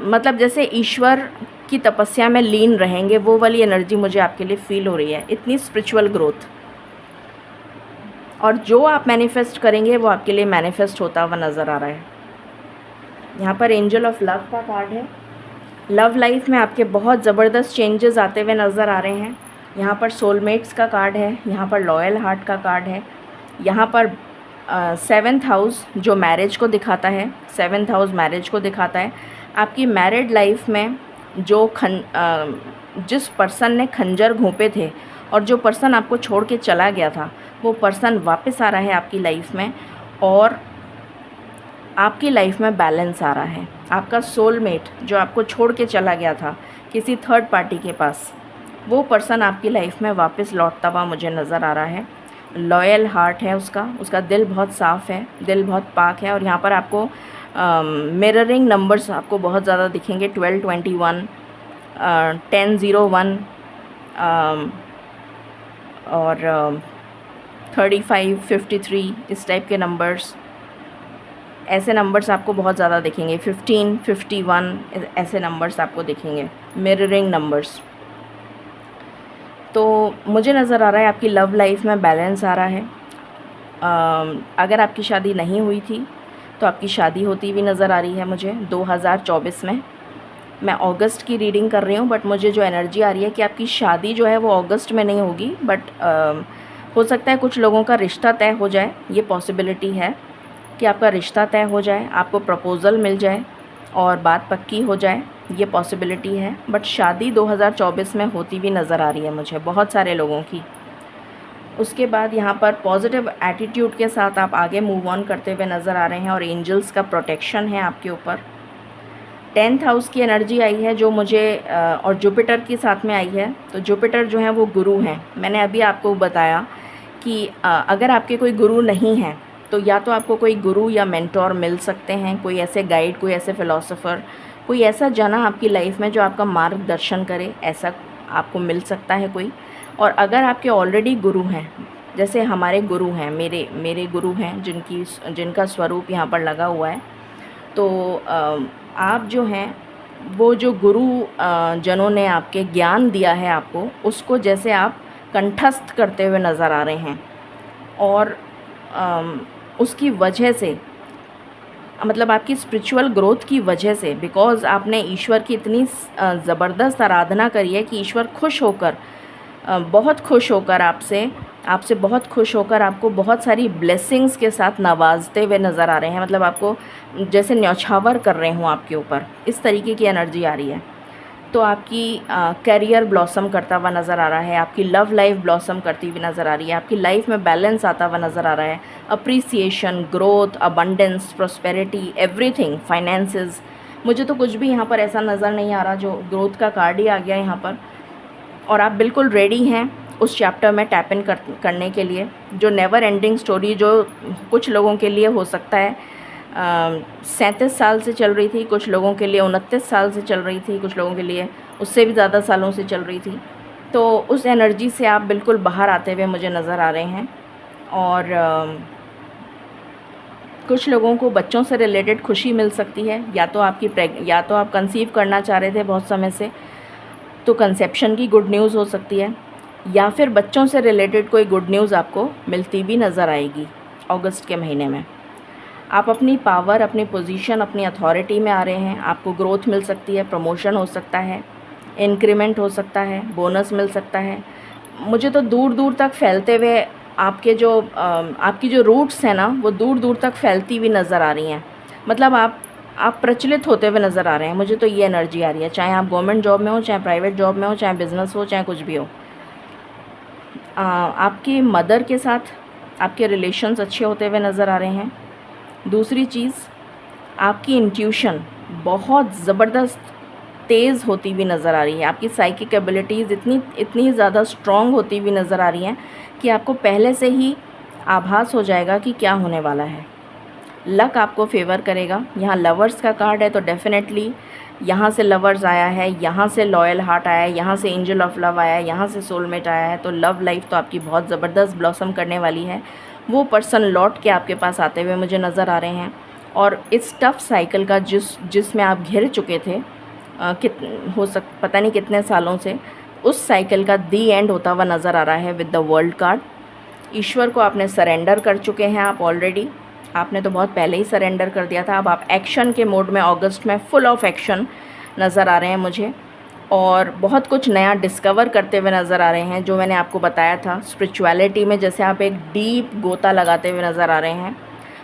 मतलब जैसे ईश्वर की तपस्या में लीन रहेंगे। वो वाली एनर्जी मुझे आपके लिए फील हो रही है, इतनी स्पिरिचुअल ग्रोथ। और जो आप मैनिफेस्ट करेंगे वो आपके लिए मैनिफेस्ट होता हुआ नज़र आ रहा है। यहाँ पर एंजल ऑफ लव का कार्ड है। लव लाइफ में आपके बहुत ज़बरदस्त चेंजेस आते हुए नज़र आ रहे हैं। यहाँ पर सोलमेट्स का कार्ड है, यहाँ पर लॉयल हार्ट का कार्ड है, यहाँ पर 7th हाउस जो मैरिज को दिखाता है, 7th हाउस मैरिज को दिखाता है। आपकी मैरिड लाइफ में जो जिस पर्सन ने खंजर घोंपे थे और जो पर्सन आपको छोड़ के चला गया था, वो पर्सन वापस आ रहा है आपकी लाइफ में, और आपकी लाइफ में बैलेंस आ रहा है। आपका सोलमेट जो आपको छोड़ के चला गया था किसी थर्ड पार्टी के पास, वो पर्सन आपकी लाइफ में वापस लौटता हुआ मुझे नज़र आ रहा है। लॉयल हार्ट है उसका दिल बहुत साफ़ है, दिल बहुत पाक है। और यहाँ पर आपको मिररिंग नंबर्स आपको बहुत ज़्यादा दिखेंगे, 12, 21, 10, 01 और 35, 53, इस टाइप के नंबर्स, ऐसे नंबर्स आपको बहुत ज़्यादा दिखेंगे। 15, 51 ऐसे नंबर्स आपको दिखेंगे, मिररिंग नंबर्स। तो मुझे नज़र आ रहा है आपकी लव लाइफ में बैलेंस आ रहा है। अगर आपकी शादी नहीं हुई थी तो आपकी शादी होती हुई नज़र आ रही है मुझे 2024 में। मैं अगस्त की रीडिंग कर रही हूँ, बट मुझे जो एनर्जी आ रही है कि आपकी शादी जो है वो अगस्त में नहीं होगी, बट हो सकता है कुछ लोगों का रिश्ता तय हो जाए। ये पॉसिबिलिटी है कि आपका रिश्ता तय हो जाए, आपको प्रपोज़ल मिल जाए और बात पक्की हो जाए, ये पॉसिबिलिटी है। बट शादी 2024 में होती भी नज़र आ रही है मुझे बहुत सारे लोगों की। उसके बाद यहाँ पर पॉजिटिव एटीट्यूड के साथ आप आगे मूव ऑन करते हुए नज़र आ रहे हैं और एंजल्स का प्रोटेक्शन है आपके ऊपर। 10th हाउस की एनर्जी आई है जो मुझे और जुपिटर के साथ में आई है। तो जुपिटर जो है वो गुरु हैं। मैंने अभी आपको बताया कि अगर आपके कोई गुरु नहीं है तो या तो आपको कोई गुरु या मेंटोर मिल सकते हैं, कोई ऐसे गाइड, कोई ऐसे फ़िलासफ़र, कोई ऐसा जना आपकी लाइफ में जो आपका मार्गदर्शन करे, ऐसा आपको मिल सकता है कोई। और अगर आपके ऑलरेडी गुरु हैं, जैसे हमारे गुरु हैं, मेरे गुरु हैं जिनका स्वरूप यहाँ पर लगा हुआ है, तो आप जो हैं वो जो गुरु जनों ने आपके ज्ञान दिया है आपको, उसको जैसे आप कंठस्थ करते हुए नज़र आ रहे हैं। और उसकी वजह से, मतलब आपकी स्पिरिचुअल ग्रोथ की वजह से, बिकॉज़ आपने ईश्वर की इतनी ज़बरदस्त आराधना करी है कि ईश्वर खुश होकर, बहुत खुश होकर आपसे आपसे बहुत खुश होकर आपको बहुत सारी ब्लेसिंग्स के साथ नवाजते हुए नज़र आ रहे हैं। मतलब आपको जैसे न्यौछावर कर रहे हों आपके ऊपर, इस तरीके की एनर्जी आ रही है। तो आपकी करियर ब्लॉसम करता हुआ नज़र आ रहा है, आपकी लव लाइफ ब्लॉसम करती हुई नज़र आ रही है, आपकी लाइफ में बैलेंस आता हुआ नज़र आ रहा है, appreciation, growth, abundance, prosperity, everything, finances. मुझे तो कुछ भी यहाँ पर ऐसा नज़र नहीं आ रहा, जो ग्रोथ का कार्ड ही आ गया यहाँ पर। और आप बिल्कुल रेडी हैं उस चैप्टर में टैप इन करने के लिए, जो नेवर एंडिंग स्टोरी, जो कुछ लोगों के लिए हो सकता है 37 साल से चल रही थी, कुछ लोगों के लिए 29 साल से चल रही थी, कुछ लोगों के लिए उससे भी ज़्यादा सालों से चल रही थी। तो उस एनर्जी से आप बिल्कुल बाहर आते हुए मुझे नज़र आ रहे हैं। और कुछ लोगों को बच्चों से रिलेटेड खुशी मिल सकती है, या तो आप कंसीव करना चाह रहे थे बहुत समय से, तो कंसेप्शन की गुड न्यूज़ हो सकती है, या फिर बच्चों से रिलेटेड कोई गुड न्यूज़ आपको मिलती भी नज़र आएगी अगस्त के महीने में। आप अपनी पावर, अपनी पोजीशन, अपनी अथॉरिटी में आ रहे हैं। आपको ग्रोथ मिल सकती है, प्रमोशन हो सकता है, इंक्रीमेंट हो सकता है, बोनस मिल सकता है। मुझे तो दूर दूर तक फैलते हुए आपकी जो रूट्स हैं ना, वो दूर दूर तक फैलती हुई नज़र आ रही हैं। मतलब आप प्रचलित होते हुए नज़र आ रहे हैं। मुझे तो ये एनर्जी आ रही है, चाहे आप गवर्नमेंट जॉब में हो, चाहे प्राइवेट जॉब में हो, चाहे बिज़नेस हो, चाहे कुछ भी हो। आपकी मदर के साथ आपके रिलेशंस अच्छे होते हुए नज़र आ रहे हैं। दूसरी चीज़, आपकी इंट्यूशन बहुत ज़बरदस्त तेज़ होती हुई नज़र आ रही है। आपकी साइकिक एबिलिटीज़ इतनी ज़्यादा स्ट्रॉन्ग होती हुई नज़र आ रही हैं कि आपको पहले से ही आभास हो जाएगा कि क्या होने वाला है। लक आपको फेवर करेगा। यहाँ लवर्स का कार्ड है, तो डेफिनेटली यहाँ से लवर्स आया है, यहाँ से लॉयल हार्ट आया है, यहाँ से एंजल ऑफ लव आया है, यहाँ से सोलमेट आया है। तो लव लाइफ तो आपकी बहुत ज़बरदस्त ब्लॉसम करने वाली है। वो पर्सन लौट के आपके पास आते हुए मुझे नज़र आ रहे हैं। और इस टफ साइकिल का जिसमें आप घिर चुके थे, पता नहीं कितने सालों से, उस साइकिल का दी एंड होता हुआ नज़र आ रहा है विद द वर्ल्ड कार्ड। ईश्वर को आपने सरेंडर कर चुके हैं आप ऑलरेडी। आपने तो बहुत पहले ही सरेंडर कर दिया था। अब आप एक्शन के मोड में, अगस्त में फुल ऑफ एक्शन नज़र आ रहे हैं मुझे। और बहुत कुछ नया डिस्कवर करते हुए नज़र आ रहे हैं, जो मैंने आपको बताया था स्पिरिचुअलिटी में, जैसे आप एक डीप गोता लगाते हुए नज़र आ रहे हैं।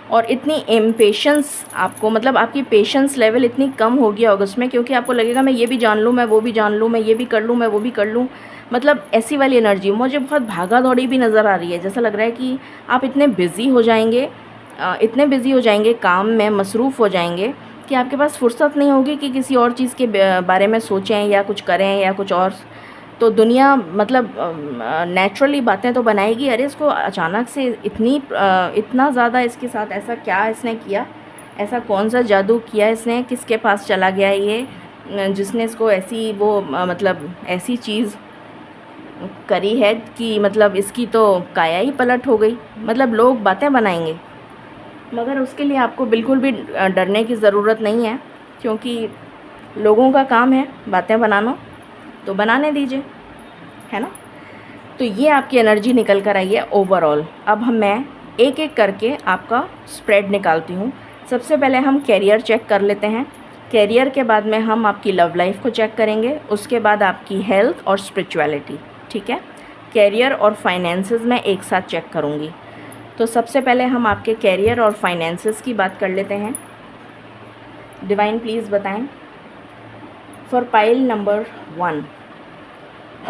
और इतनी इम्पेशेंस आपको, मतलब आपकी पेशेंस लेवल इतनी कम होगी अगस्त में, क्योंकि आपको लगेगा मैं ये भी जान लूँ, मैं वो भी जान लूँ, मैं ये भी कर लूँ, मैं वो भी कर लूँ। मतलब ऐसी वाली एनर्जी मुझे बहुत भागा दौड़ी भी नज़र आ रही है। जैसा लग रहा है कि आप इतने बिज़ी हो जाएंगे, काम में मसरूफ़ हो जाएंगे कि आपके पास फुर्सत नहीं होगी कि किसी और चीज़ के बारे में सोचें या कुछ करें या कुछ और। तो दुनिया मतलब नेचुरली बातें तो बनाएगी, अरे इसको अचानक से इतना ज़्यादा इसके साथ ऐसा क्या इसने किया, ऐसा कौन सा जादू किया इसने, किसके पास चला गया ये जिसने इसको मतलब ऐसी चीज़ करी है कि मतलब इसकी तो काया ही पलट हो गई। मतलब लोग बातें बनाएंगे, मगर उसके लिए आपको बिल्कुल भी डरने की ज़रूरत नहीं है, क्योंकि लोगों का काम है बातें बनाना, तो बनाने दीजिए, है ना। तो ये आपकी एनर्जी निकल कर आई है ओवरऑल। अब मैं एक एक करके आपका स्प्रेड निकालती हूँ। सबसे पहले हम कैरियर चेक कर लेते हैं। कैरियर के बाद में हम आपकी लव लाइफ को चेक करेंगे, उसके बाद आपकी हेल्थ और स्पिरिचुअलिटी, ठीक है। कैरियर और फाइनेंसेस मैं एक साथ चेक करूँगी। तो सबसे पहले हम आपके कैरियर और फाइनेंसेस की बात कर लेते हैं। डिवाइन प्लीज़ बताएं फॉर पाइल नंबर 1,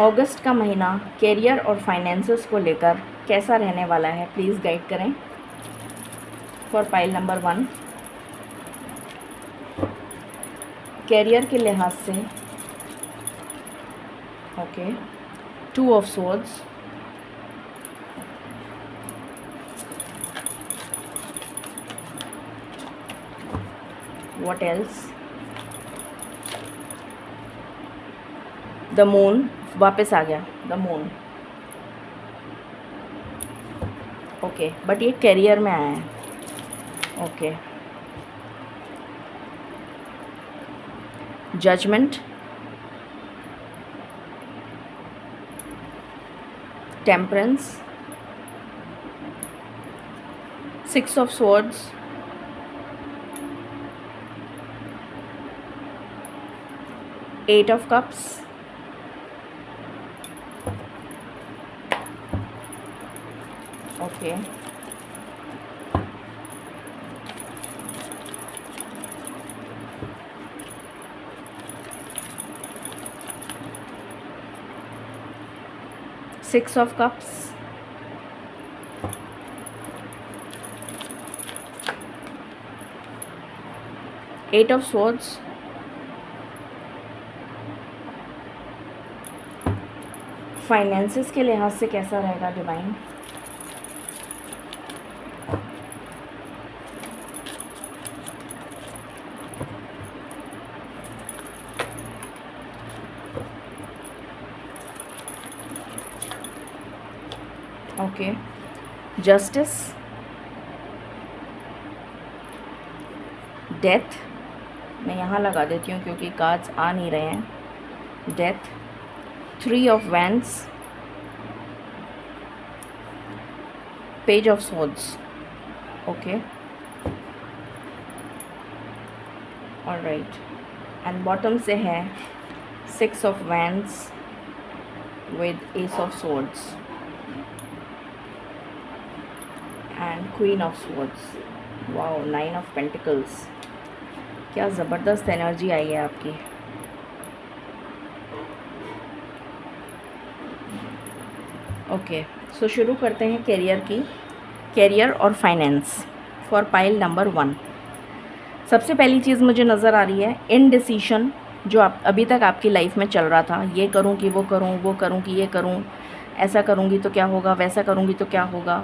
अगस्त का महीना कैरियर और फाइनेंसेस को लेकर कैसा रहने वाला है, प्लीज़ गाइड करें फॉर पाइल नंबर 1। कैरियर के लिहाज से okay, 2 of swords, what else, the moon, वापस आ गया द मून, ओके, बट ये कैरियर में आया है, okay. Judgment, temperance, 6 of swords, 8 of cups, okay, Six of Cups, Eight of Swords, finances के लिहाज से कैसा रहेगा डिवाइन? ओके, जस्टिस, डेथ, मैं यहाँ लगा देती हूँ क्योंकि कार्ड्स आ नहीं रहे हैं. Death, 3 of Wands, Page of Swords, okay, all right, and bottom से है 6 of Wands with Ace of Swords and Queen of Swords. wow, 9 of Pentacles. क्या ज़बरदस्त एनर्जी आई है आपकी. ओके, सो शुरू करते हैं कैरियर की. कैरियर और फाइनेंस फॉर पाइल नंबर 1. सबसे पहली चीज़ मुझे नज़र आ रही है इनडिसीशन, जो आप अभी तक आपकी लाइफ में चल रहा था. ये करूं कि वो करूं, वो करूं कि ये करूं, ऐसा करूंगी तो क्या होगा, वैसा करूंगी तो क्या होगा,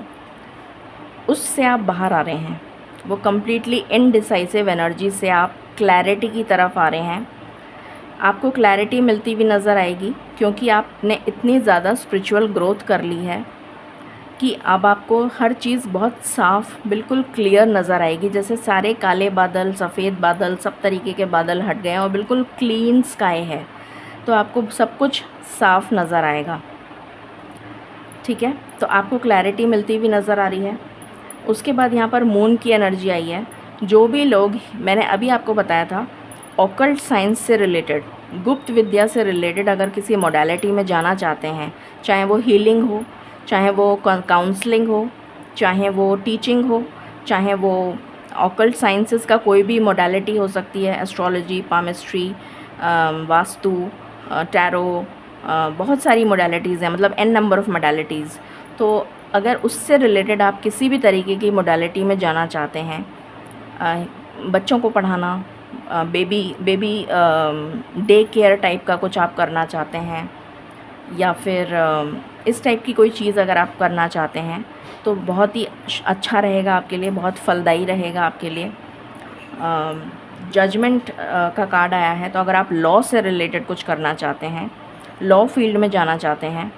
उससे आप बाहर आ रहे हैं. वो कम्प्लीटली इनडिसाइसिव एनर्जी से आप क्लैरिटी की तरफ आ रहे हैं. आपको क्लैरिटी मिलती हुई नज़र आएगी क्योंकि आपने इतनी ज़्यादा स्पिरिचुअल ग्रोथ कर ली है कि अब आपको हर चीज़ बहुत साफ़, बिल्कुल क्लियर नज़र आएगी. जैसे सारे काले बादल, सफ़ेद बादल, सब तरीके के बादल हट गए हैं और बिल्कुल क्लीन स्काई है. तो आपको सब कुछ साफ़ नज़र आएगा. ठीक है, तो आपको क्लैरिटी मिलती हुई नज़र आ रही है. उसके बाद यहाँ पर मून की एनर्जी आई है. जो भी लोग, मैंने अभी आपको बताया था, ऑकल्ट साइंस से रिलेटेड, गुप्त विद्या से रिलेटेड अगर किसी मोडालिटी में जाना चाहते हैं, चाहे वो हीलिंग हो, चाहे वो काउंसलिंग हो, चाहे वो टीचिंग हो, चाहे वो ऑकल्ट साइंसेस का कोई भी मोडालिटी हो सकती है, एस्ट्रोलॉजी, पामिस्ट्री, वास्तु, टैरो, बहुत सारी मोडालिटीज़ हैं, मतलब n नंबर ऑफ़ मोडालिटीज़. तो अगर उससे रिलेटेड आप किसी भी तरीके की मोडालिटी में जाना चाहते हैं, बच्चों को पढ़ाना, बेबी डे केयर टाइप का कुछ आप करना चाहते हैं, या फिर इस टाइप की कोई चीज़ अगर आप करना चाहते हैं तो बहुत ही अच्छा रहेगा आपके लिए, बहुत फलदायी रहेगा आपके लिए. जजमेंट का कार्ड आया है. तो अगर आप लॉ से रिलेटेड कुछ करना चाहते हैं, लॉ फील्ड में जाना चाहते हैं,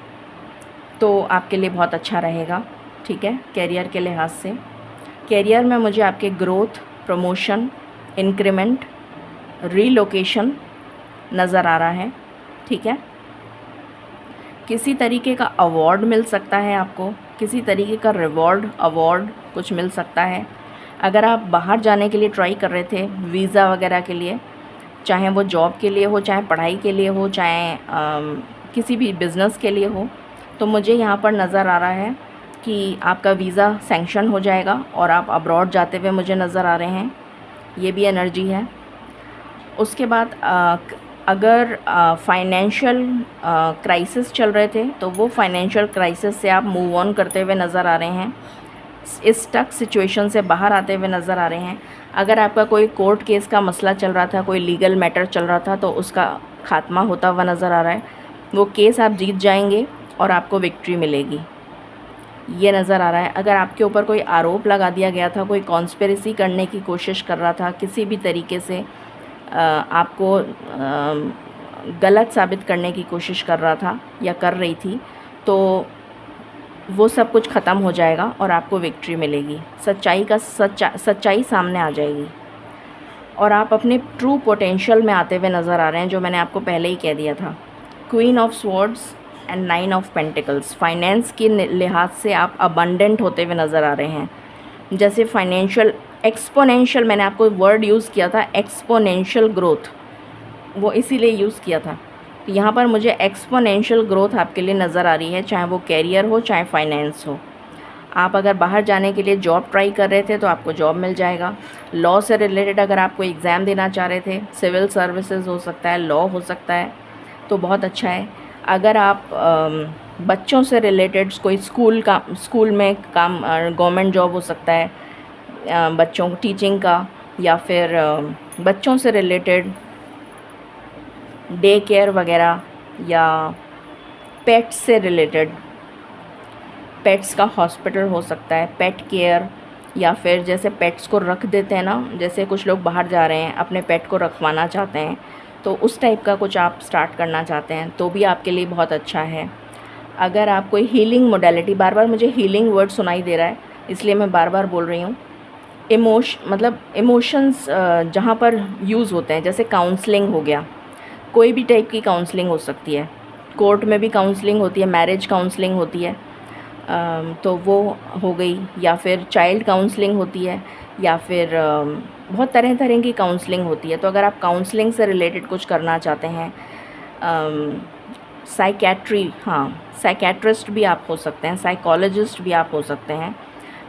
तो आपके लिए बहुत अच्छा रहेगा. ठीक है, कैरियर के लिहाज से, कैरियर में मुझे आपके ग्रोथ, प्रमोशन, इंक्रीमेंट, रीलोकेशन नज़र आ रहा है. ठीक है, किसी तरीके का अवार्ड मिल सकता है आपको, किसी तरीके का रिवॉर्ड, अवार्ड कुछ मिल सकता है. अगर आप बाहर जाने के लिए ट्राई कर रहे थे, वीज़ा वगैरह के लिए, चाहे वो जॉब के लिए हो, चाहे पढ़ाई के लिए हो, चाहे किसी भी बिज़नेस के लिए हो, तो मुझे यहाँ पर नज़र आ रहा है कि आपका वीज़ा सैंक्शन हो जाएगा और आप अब्रॉड जाते हुए मुझे नज़र आ रहे हैं. ये भी एनर्जी है. उसके बाद अगर फाइनेंशियल क्राइसिस चल रहे थे, तो वो फाइनेंशियल क्राइसिस से आप मूव ऑन करते हुए नज़र आ रहे हैं. इस स्टक सिचुएशन से बाहर आते हुए नज़र आ रहे हैं. अगर आपका कोई कोर्ट केस का मसला चल रहा था, कोई लीगल मैटर चल रहा था, तो उसका खात्मा होता हुआ नज़र आ रहा है. वो केस आप जीत जाएंगे और आपको विक्ट्री मिलेगी, ये नज़र आ रहा है. अगर आपके ऊपर कोई आरोप लगा दिया गया था, कोई कॉन्स्पिरेसी करने की कोशिश कर रहा था, किसी भी तरीके से आपको गलत साबित करने की कोशिश कर रहा था या कर रही थी, तो वो सब कुछ ख़त्म हो जाएगा और आपको विक्ट्री मिलेगी. सच्चाई सामने आ जाएगी. और आप अपने ट्रू पोटेंशियल में आते हुए नज़र आ रहे हैं, जो मैंने आपको पहले ही कह दिया था। Queen of swords and 9 of pentacles, finance के लिहाज से आप अबंडेंट होते हुए नज़र आ रहे हैं। जैसे फाइनेंशियल एक्सपोनेंशियल, मैंने आपको वर्ड यूज़ किया था एक्सपोनेंशियल ग्रोथ, वो इसीलिए यूज़ किया था। तो यहाँ पर मुझे एक्सपोनेंशियल ग्रोथ आपके लिए नज़र आ रही है, चाहे वो कैरियर हो चाहे फाइनेंस हो। आप अगर बाहर जाने के लिए जॉब ट्राई कर रहे थे तो आपको जॉब मिल जाएगा। लॉ से रिलेटेड अगर आप कोई एग्ज़ाम देना चाह रहे थे, सिविल सर्विसेज हो सकता है, लॉ हो सकता है, तो बहुत अच्छा है। अगर आप बच्चों से रिलेटेड कोई स्कूल में काम, गवर्नमेंट जॉब हो सकता है, बच्चों को टीचिंग का, या फिर बच्चों से रिलेटेड डे केयर वगैरह, या पेट्स से रिलेटेड पेट्स का हॉस्पिटल हो सकता है, पेट केयर, या फिर जैसे पेट्स को रख देते हैं ना, जैसे कुछ लोग बाहर जा रहे हैं अपने पेट को रखवाना चाहते हैं, तो उस टाइप का कुछ आप स्टार्ट करना चाहते हैं तो भी आपके लिए बहुत अच्छा है। अगर आप कोई हीलिंग मोडेलिटी, बार बार मुझे हीलिंग वर्ड सुनाई दे रहा है इसलिए मैं बार बार बोल रही हूँ। मतलब इमोशंस जहाँ पर यूज़ होते हैं, जैसे काउंसलिंग हो गया, कोई भी टाइप की काउंसलिंग हो सकती है, कोर्ट में भी काउंसलिंग होती है, मैरिज काउंसलिंग होती है, तो वो हो गई, या फिर चाइल्ड काउंसलिंग होती है, या फिर बहुत तरह तरह की काउंसलिंग होती है। तो अगर आप काउंसलिंग से रिलेटेड कुछ करना चाहते हैं, साइकेट्री, हाँ साइकेट्रिस्ट भी आप हो सकते हैं, साइकोलॉजिस्ट भी आप हो सकते हैं,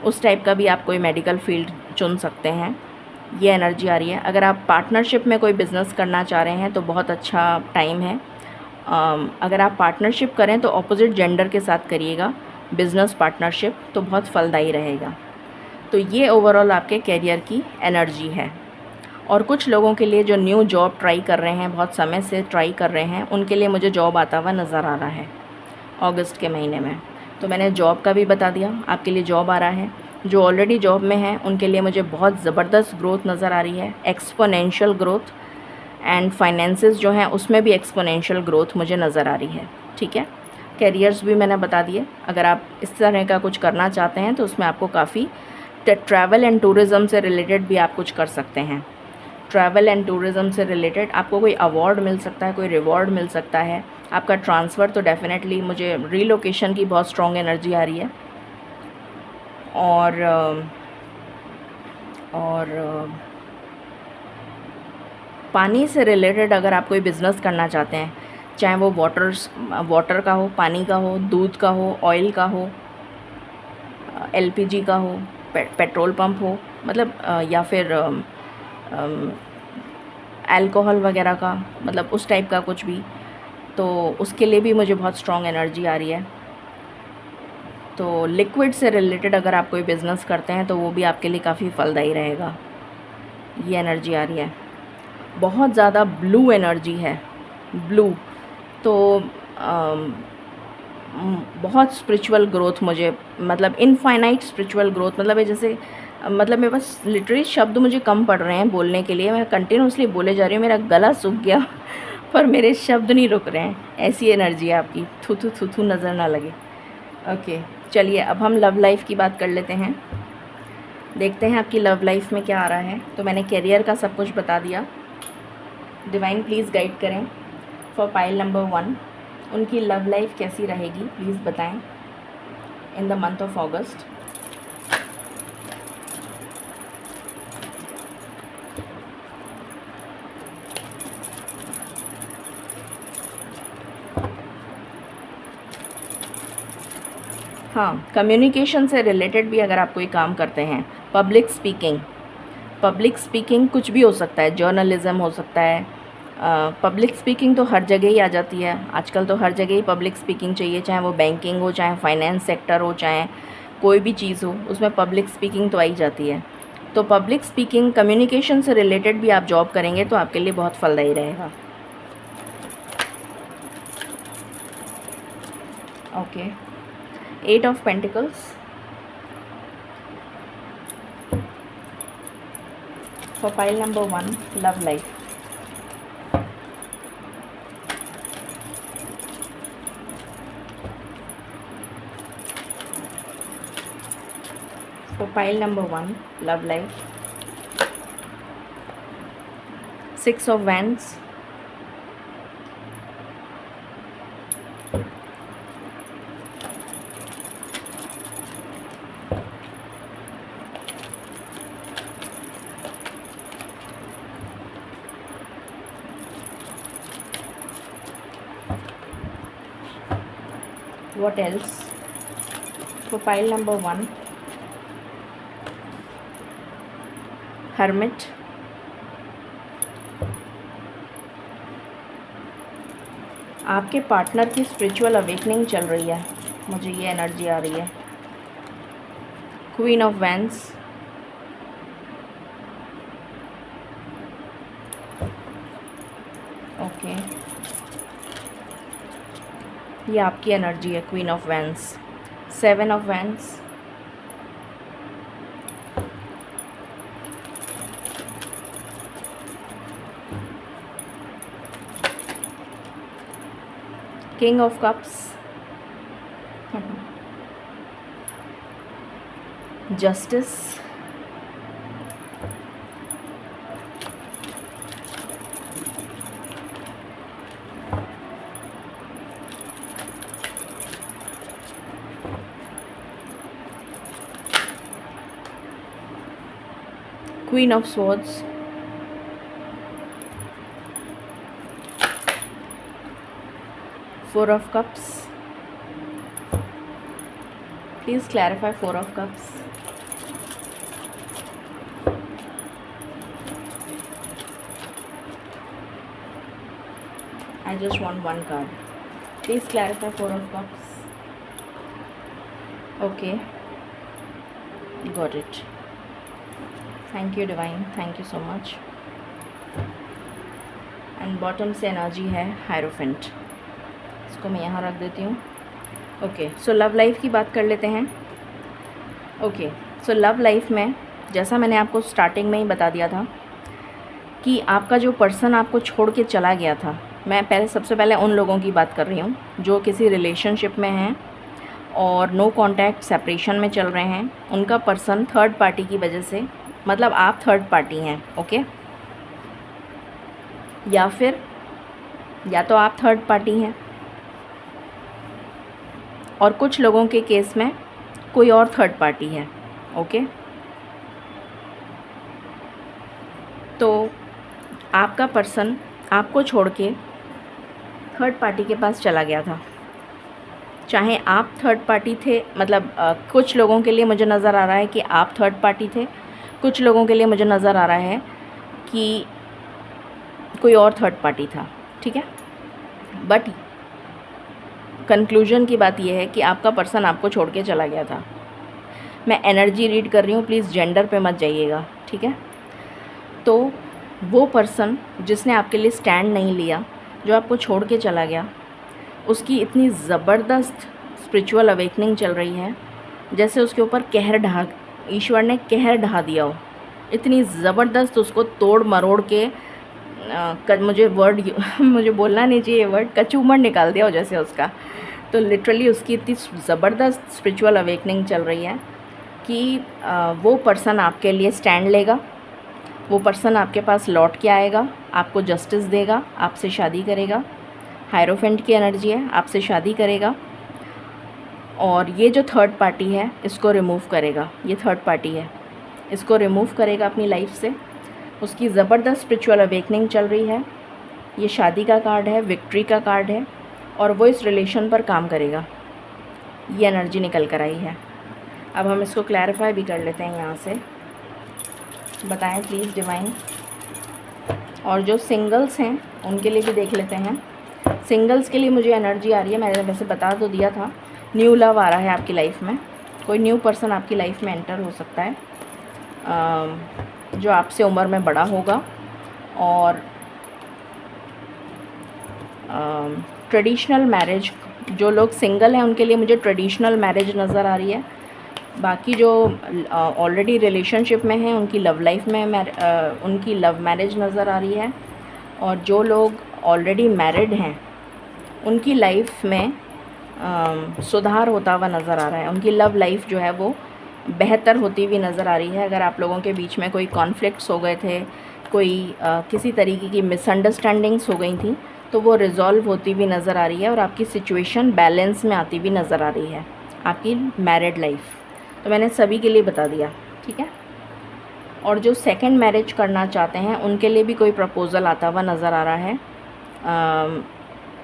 उस टाइप का भी आप कोई मेडिकल फील्ड चुन सकते हैं। ये एनर्जी आ रही है। अगर आप पार्टनरशिप में कोई बिज़नेस करना चाह रहे हैं तो बहुत अच्छा टाइम है। अगर आप पार्टनरशिप करें तो ऑपोजिट जेंडर के साथ करिएगा बिज़नेस पार्टनरशिप, तो बहुत फलदायी रहेगा। तो ये ओवरऑल आपके कैरियर की एनर्जी है। और कुछ लोगों के लिए जो न्यू जॉब ट्राई कर रहे हैं, बहुत समय से ट्राई कर रहे हैं, उनके लिए मुझे जॉब आता हुआ नज़र आ रहा है अगस्त के महीने में। तो मैंने जॉब का भी बता दिया, आपके लिए जॉब आ रहा है। जो ऑलरेडी जॉब में हैं उनके लिए मुझे बहुत ज़बरदस्त ग्रोथ नज़र आ रही है, एक्सपोनेंशियल ग्रोथ, एंड फाइनेंसेस जो हैं उसमें भी एक्सपोनेंशियल ग्रोथ मुझे नज़र आ रही है। ठीक है, कैरियर्स भी मैंने बता दिए। अगर आप इस तरह का कुछ करना चाहते हैं तो उसमें आपको काफ़ी ट्रैवल एंड टूरिज़्म से रिलेटेड भी आप कुछ कर सकते हैं। ट्रैवल एंड टूरिज़्म से रिलेटेड आपको कोई अवार्ड मिल सकता है, कोई रिवॉर्ड मिल सकता है, आपका ट्रांसफ़र, तो डेफ़िनेटली मुझे रीलोकेशन की बहुत स्ट्रॉन्ग एनर्जी आ रही है। और पानी से रिलेटेड अगर आप कोई बिज़नेस करना चाहते हैं, चाहे वो वाटर का हो, पानी का हो, दूध का हो, ऑयल का हो, एलपीजी का हो, पेट्रोल पंप हो, मतलब या फिर अल्कोहल वगैरह का, मतलब उस टाइप का कुछ भी, तो उसके लिए भी मुझे बहुत स्ट्रॉन्ग एनर्जी आ रही है। तो लिक्विड से रिलेटेड अगर आप कोई बिज़नेस करते हैं तो वो भी आपके लिए काफ़ी फलदायी रहेगा। ये एनर्जी आ रही है। बहुत ज़्यादा ब्लू एनर्जी है, ब्लू, तो बहुत स्पिरिचुअल ग्रोथ मुझे, मतलब इनफाइनाइट स्पिरिचुअल ग्रोथ, मतलब है जैसे, मतलब मेरे पास लिटरली शब्द मुझे कम पड़ रहे हैं बोलने के लिए, मैं कंटिन्यूसली बोले जा रही हूँ, मेरा गला सूख गया पर मेरे शब्द नहीं रुक रहे हैं, ऐसी एनर्जी है आपकी। थू थू नज़र ना लगे। ओके, चलिए अब हम लव लाइफ की बात कर लेते हैं, देखते हैं आपकी लव लाइफ में क्या आ रहा है। तो मैंने कैरियर का सब कुछ बता दिया। डिवाइन प्लीज़ गाइड करें फॉर पाइल नंबर 1, उनकी लव लाइफ कैसी रहेगी प्लीज़ बताएं इन द मंथ ऑफ अगस्त। हाँ, कम्युनिकेशन से रिलेटेड भी अगर आप कोई काम करते हैं, पब्लिक स्पीकिंग कुछ भी हो सकता है, जर्नलिज़म हो सकता है। पब्लिक स्पीकिंग तो हर जगह ही आ जाती है आजकल, तो हर जगह ही पब्लिक स्पीकिंग चाहिए, चाहे वो बैंकिंग हो, चाहे फाइनेंस सेक्टर हो, चाहे कोई भी चीज़ हो, उसमें पब्लिक स्पीकिंग तो आई जाती है। तो पब्लिक स्पीकिंग, कम्युनिकेशन से रिलेटेड भी आप जॉब करेंगे तो आपके लिए बहुत फलदायी रहेगा। Okay, 8 of pentacles for pile number 1, love life. For pile number 1, love life. 6 of Wands, what else? For pile number 1, Hermit, आपके पार्टनर की स्पिरिचुअल अवेकनिंग चल रही है, मुझे ये एनर्जी आ रही है। क्वीन ऑफ वैंड्स, ओके, ये आपकी एनर्जी है, queen of wands. 7 of wands, king of cups, justice, queen of swords, Four of Cups. Please clarify Four of Cups. I just want one card. Please clarify Four of Cups. Okay. Got it. Thank you Divine. Thank you so much. And bottom से एनर्जी है हायरोफेंट, इसको मैं यहाँ रख देती हूँ। ओके, सो लव लाइफ की बात कर लेते हैं। ओके, सो लव लाइफ में जैसा मैंने आपको स्टार्टिंग में ही बता दिया था कि आपका जो पर्सन आपको छोड़ के चला गया था, मैं सबसे पहले उन लोगों की बात कर रही हूँ जो किसी रिलेशनशिप में हैं और नो कॉन्टैक्ट सेपरेशन में चल रहे हैं। उनका पर्सन थर्ड पार्टी की वजह से, मतलब आप थर्ड पार्टी हैं, ओके, या फिर या तो आप थर्ड पार्टी हैं और कुछ लोगों के केस में कोई और थर्ड पार्टी है, ओके। तो आपका पर्सन आपको छोड़ के थर्ड पार्टी के पास चला गया था। चाहे आप थर्ड पार्टी थे, मतलब कुछ लोगों के लिए मुझे नज़र आ रहा है कि आप थर्ड पार्टी थे, कुछ लोगों के लिए मुझे नज़र आ रहा है कि कोई और थर्ड पार्टी था, ठीक है। बट कंक्लूजन की बात यह है कि आपका पर्सन आपको छोड़ के चला गया था। मैं एनर्जी रीड कर रही हूँ, प्लीज़ जेंडर पे मत जाइएगा, ठीक है। तो वो पर्सन जिसने आपके लिए स्टैंड नहीं लिया, जो आपको छोड़ के चला गया, उसकी इतनी ज़बरदस्त स्पिरिचुअल अवेकनिंग चल रही है जैसे उसके ऊपर ईश्वर ने कहर ढा दिया हो। इतनी ज़बरदस्त उसको तोड़ मरोड़ के मुझे बोलना नहीं चाहिए, वर्ड कचूमर निकाल दिया हो जैसे उसका। तो लिटरली उसकी इतनी ज़बरदस्त स्पिरिचुअल अवेकनिंग चल रही है कि वो पर्सन आपके लिए स्टैंड लेगा, वो पर्सन आपके पास लौट के आएगा, आपको जस्टिस देगा, आपसे शादी करेगा। हायरोफेंट की एनर्जी है, आपसे शादी करेगा और ये जो थर्ड पार्टी है इसको रिमूव करेगा। ये थर्ड पार्टी है, इसको रिमूव करेगा अपनी लाइफ से। उसकी ज़बरदस्त स्पिरिचुअल अवेकनिंग चल रही है। ये शादी का कार्ड है, विक्ट्री का कार्ड है और वो इस रिलेशन पर काम करेगा। ये एनर्जी निकल कर आई है। अब हम इसको क्लैरिफाई भी कर लेते हैं यहाँ से। बताएं प्लीज़ डिवाइन। और जो सिंगल्स हैं उनके लिए भी देख लेते हैं। सिंगल्स के लिए मुझे एनर्जी आ रही है, मैंने वैसे बता तो दिया था, न्यू लव आ रहा है आपकी लाइफ में। कोई न्यू पर्सन आपकी लाइफ में एंटर हो सकता है जो आपसे उम्र में बड़ा होगा और ट्रेडिशनल मैरिज, जो लोग सिंगल हैं उनके लिए मुझे ट्रेडिशनल मैरिज नज़र आ रही है। बाकी जो ऑलरेडी रिलेशनशिप में हैं उनकी लव लाइफ में उनकी लव मैरिज नज़र आ रही है। और जो लोग ऑलरेडी मैरिड हैं उनकी लाइफ में सुधार होता हुआ नज़र आ रहा है। उनकी लव लाइफ जो है वो बेहतर होती हुई नज़र आ रही है। अगर आप लोगों के बीच में कोई कॉन्फ्लिक्ट्स हो गए थे कोई किसी तरीके की मिसअंडरस्टैंडिंग्स हो गई थी, तो वो रिज़ॉल्व होती हुई नज़र आ रही है और आपकी सिचुएशन बैलेंस में आती हुई नज़र आ रही है, आपकी मैरिड लाइफ। तो मैंने सभी के लिए बता दिया, ठीक है। और जो सेकंड मैरिज करना चाहते हैं उनके लिए भी कोई प्रपोज़ल आता हुआ नज़र आ रहा है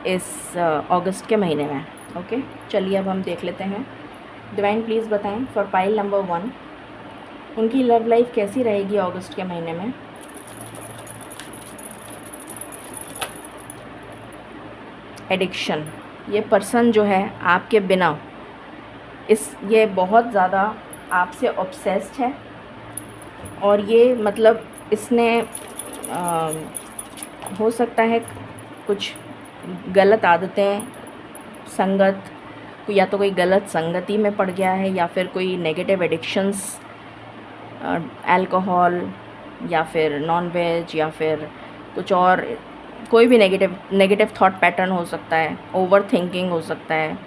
इस अगस्त के महीने में। ओके, चलिए अब हम देख लेते हैं। डिवाइन प्लीज़ बताएं फॉर पाइल नंबर 1 उनकी लव लाइफ कैसी रहेगी अगस्त के महीने में। एडिक्शन, ये पर्सन जो है आपके बिना ये बहुत ज़्यादा आपसे ऑब्सेस्ड है और ये मतलब इसने हो सकता है कुछ गलत आदतें, संगत, या तो कोई गलत संगति में पड़ गया है या फिर कोई नेगेटिव एडिक्शंस, अल्कोहल या फिर नॉन वेज या फिर कुछ और, कोई भी नेगेटिव थॉट पैटर्न हो सकता है, ओवर थिंकिंग हो सकता है,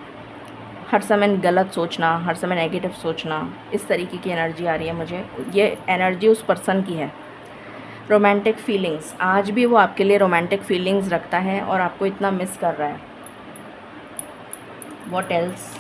हर समय गलत सोचना, हर समय नेगेटिव सोचना, इस तरीके की एनर्जी आ रही है मुझे। ये एनर्जी उस पर्सन की है। रोमांटिक फीलिंग्स, आज भी वो आपके लिए रोमांटिक फीलिंग्स रखता है और आपको इतना मिस कर रहा है। What else?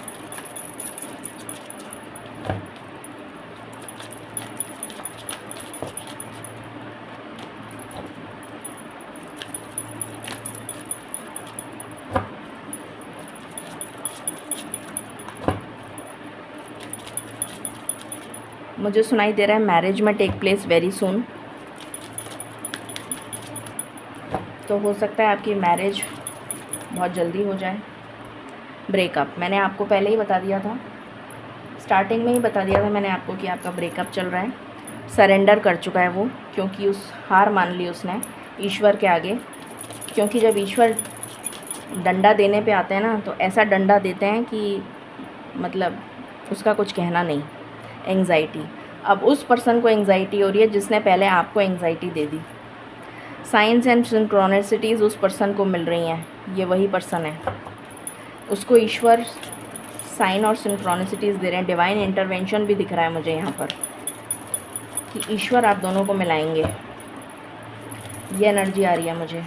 मुझे सुनाई दे रहा है मैरिज में टेक प्लेस वेरी सून। तो हो सकता है आपकी मैरिज बहुत जल्दी हो जाए। ब्रेकअप, मैंने आपको पहले ही बता दिया था, स्टार्टिंग में ही बता दिया था मैंने आपको कि आपका ब्रेकअप चल रहा है। सरेंडर कर चुका है वो, क्योंकि हार मान ली उसने ईश्वर के आगे। क्योंकि जब ईश्वर डंडा देने पे आते हैं ना, तो ऐसा डंडा देते हैं कि मतलब उसका कुछ कहना नहीं। एंग्जाइटी, अब उस पर्सन को एंग्जाइटी हो रही है जिसने पहले आपको एंग्जाइटी दे दी। साइंस एंड सिंक्रोनिसिटीज़ उस पर्सन को मिल रही हैं, ये वही पर्सन है, उसको ईश्वर साइन और सिंक्रोनिसिटीज़ दे रहे हैं। डिवाइन इंटरवेंशन भी दिख रहा है मुझे यहाँ पर कि ईश्वर आप दोनों को मिलाएंगे, ये एनर्जी आ रही है मुझे।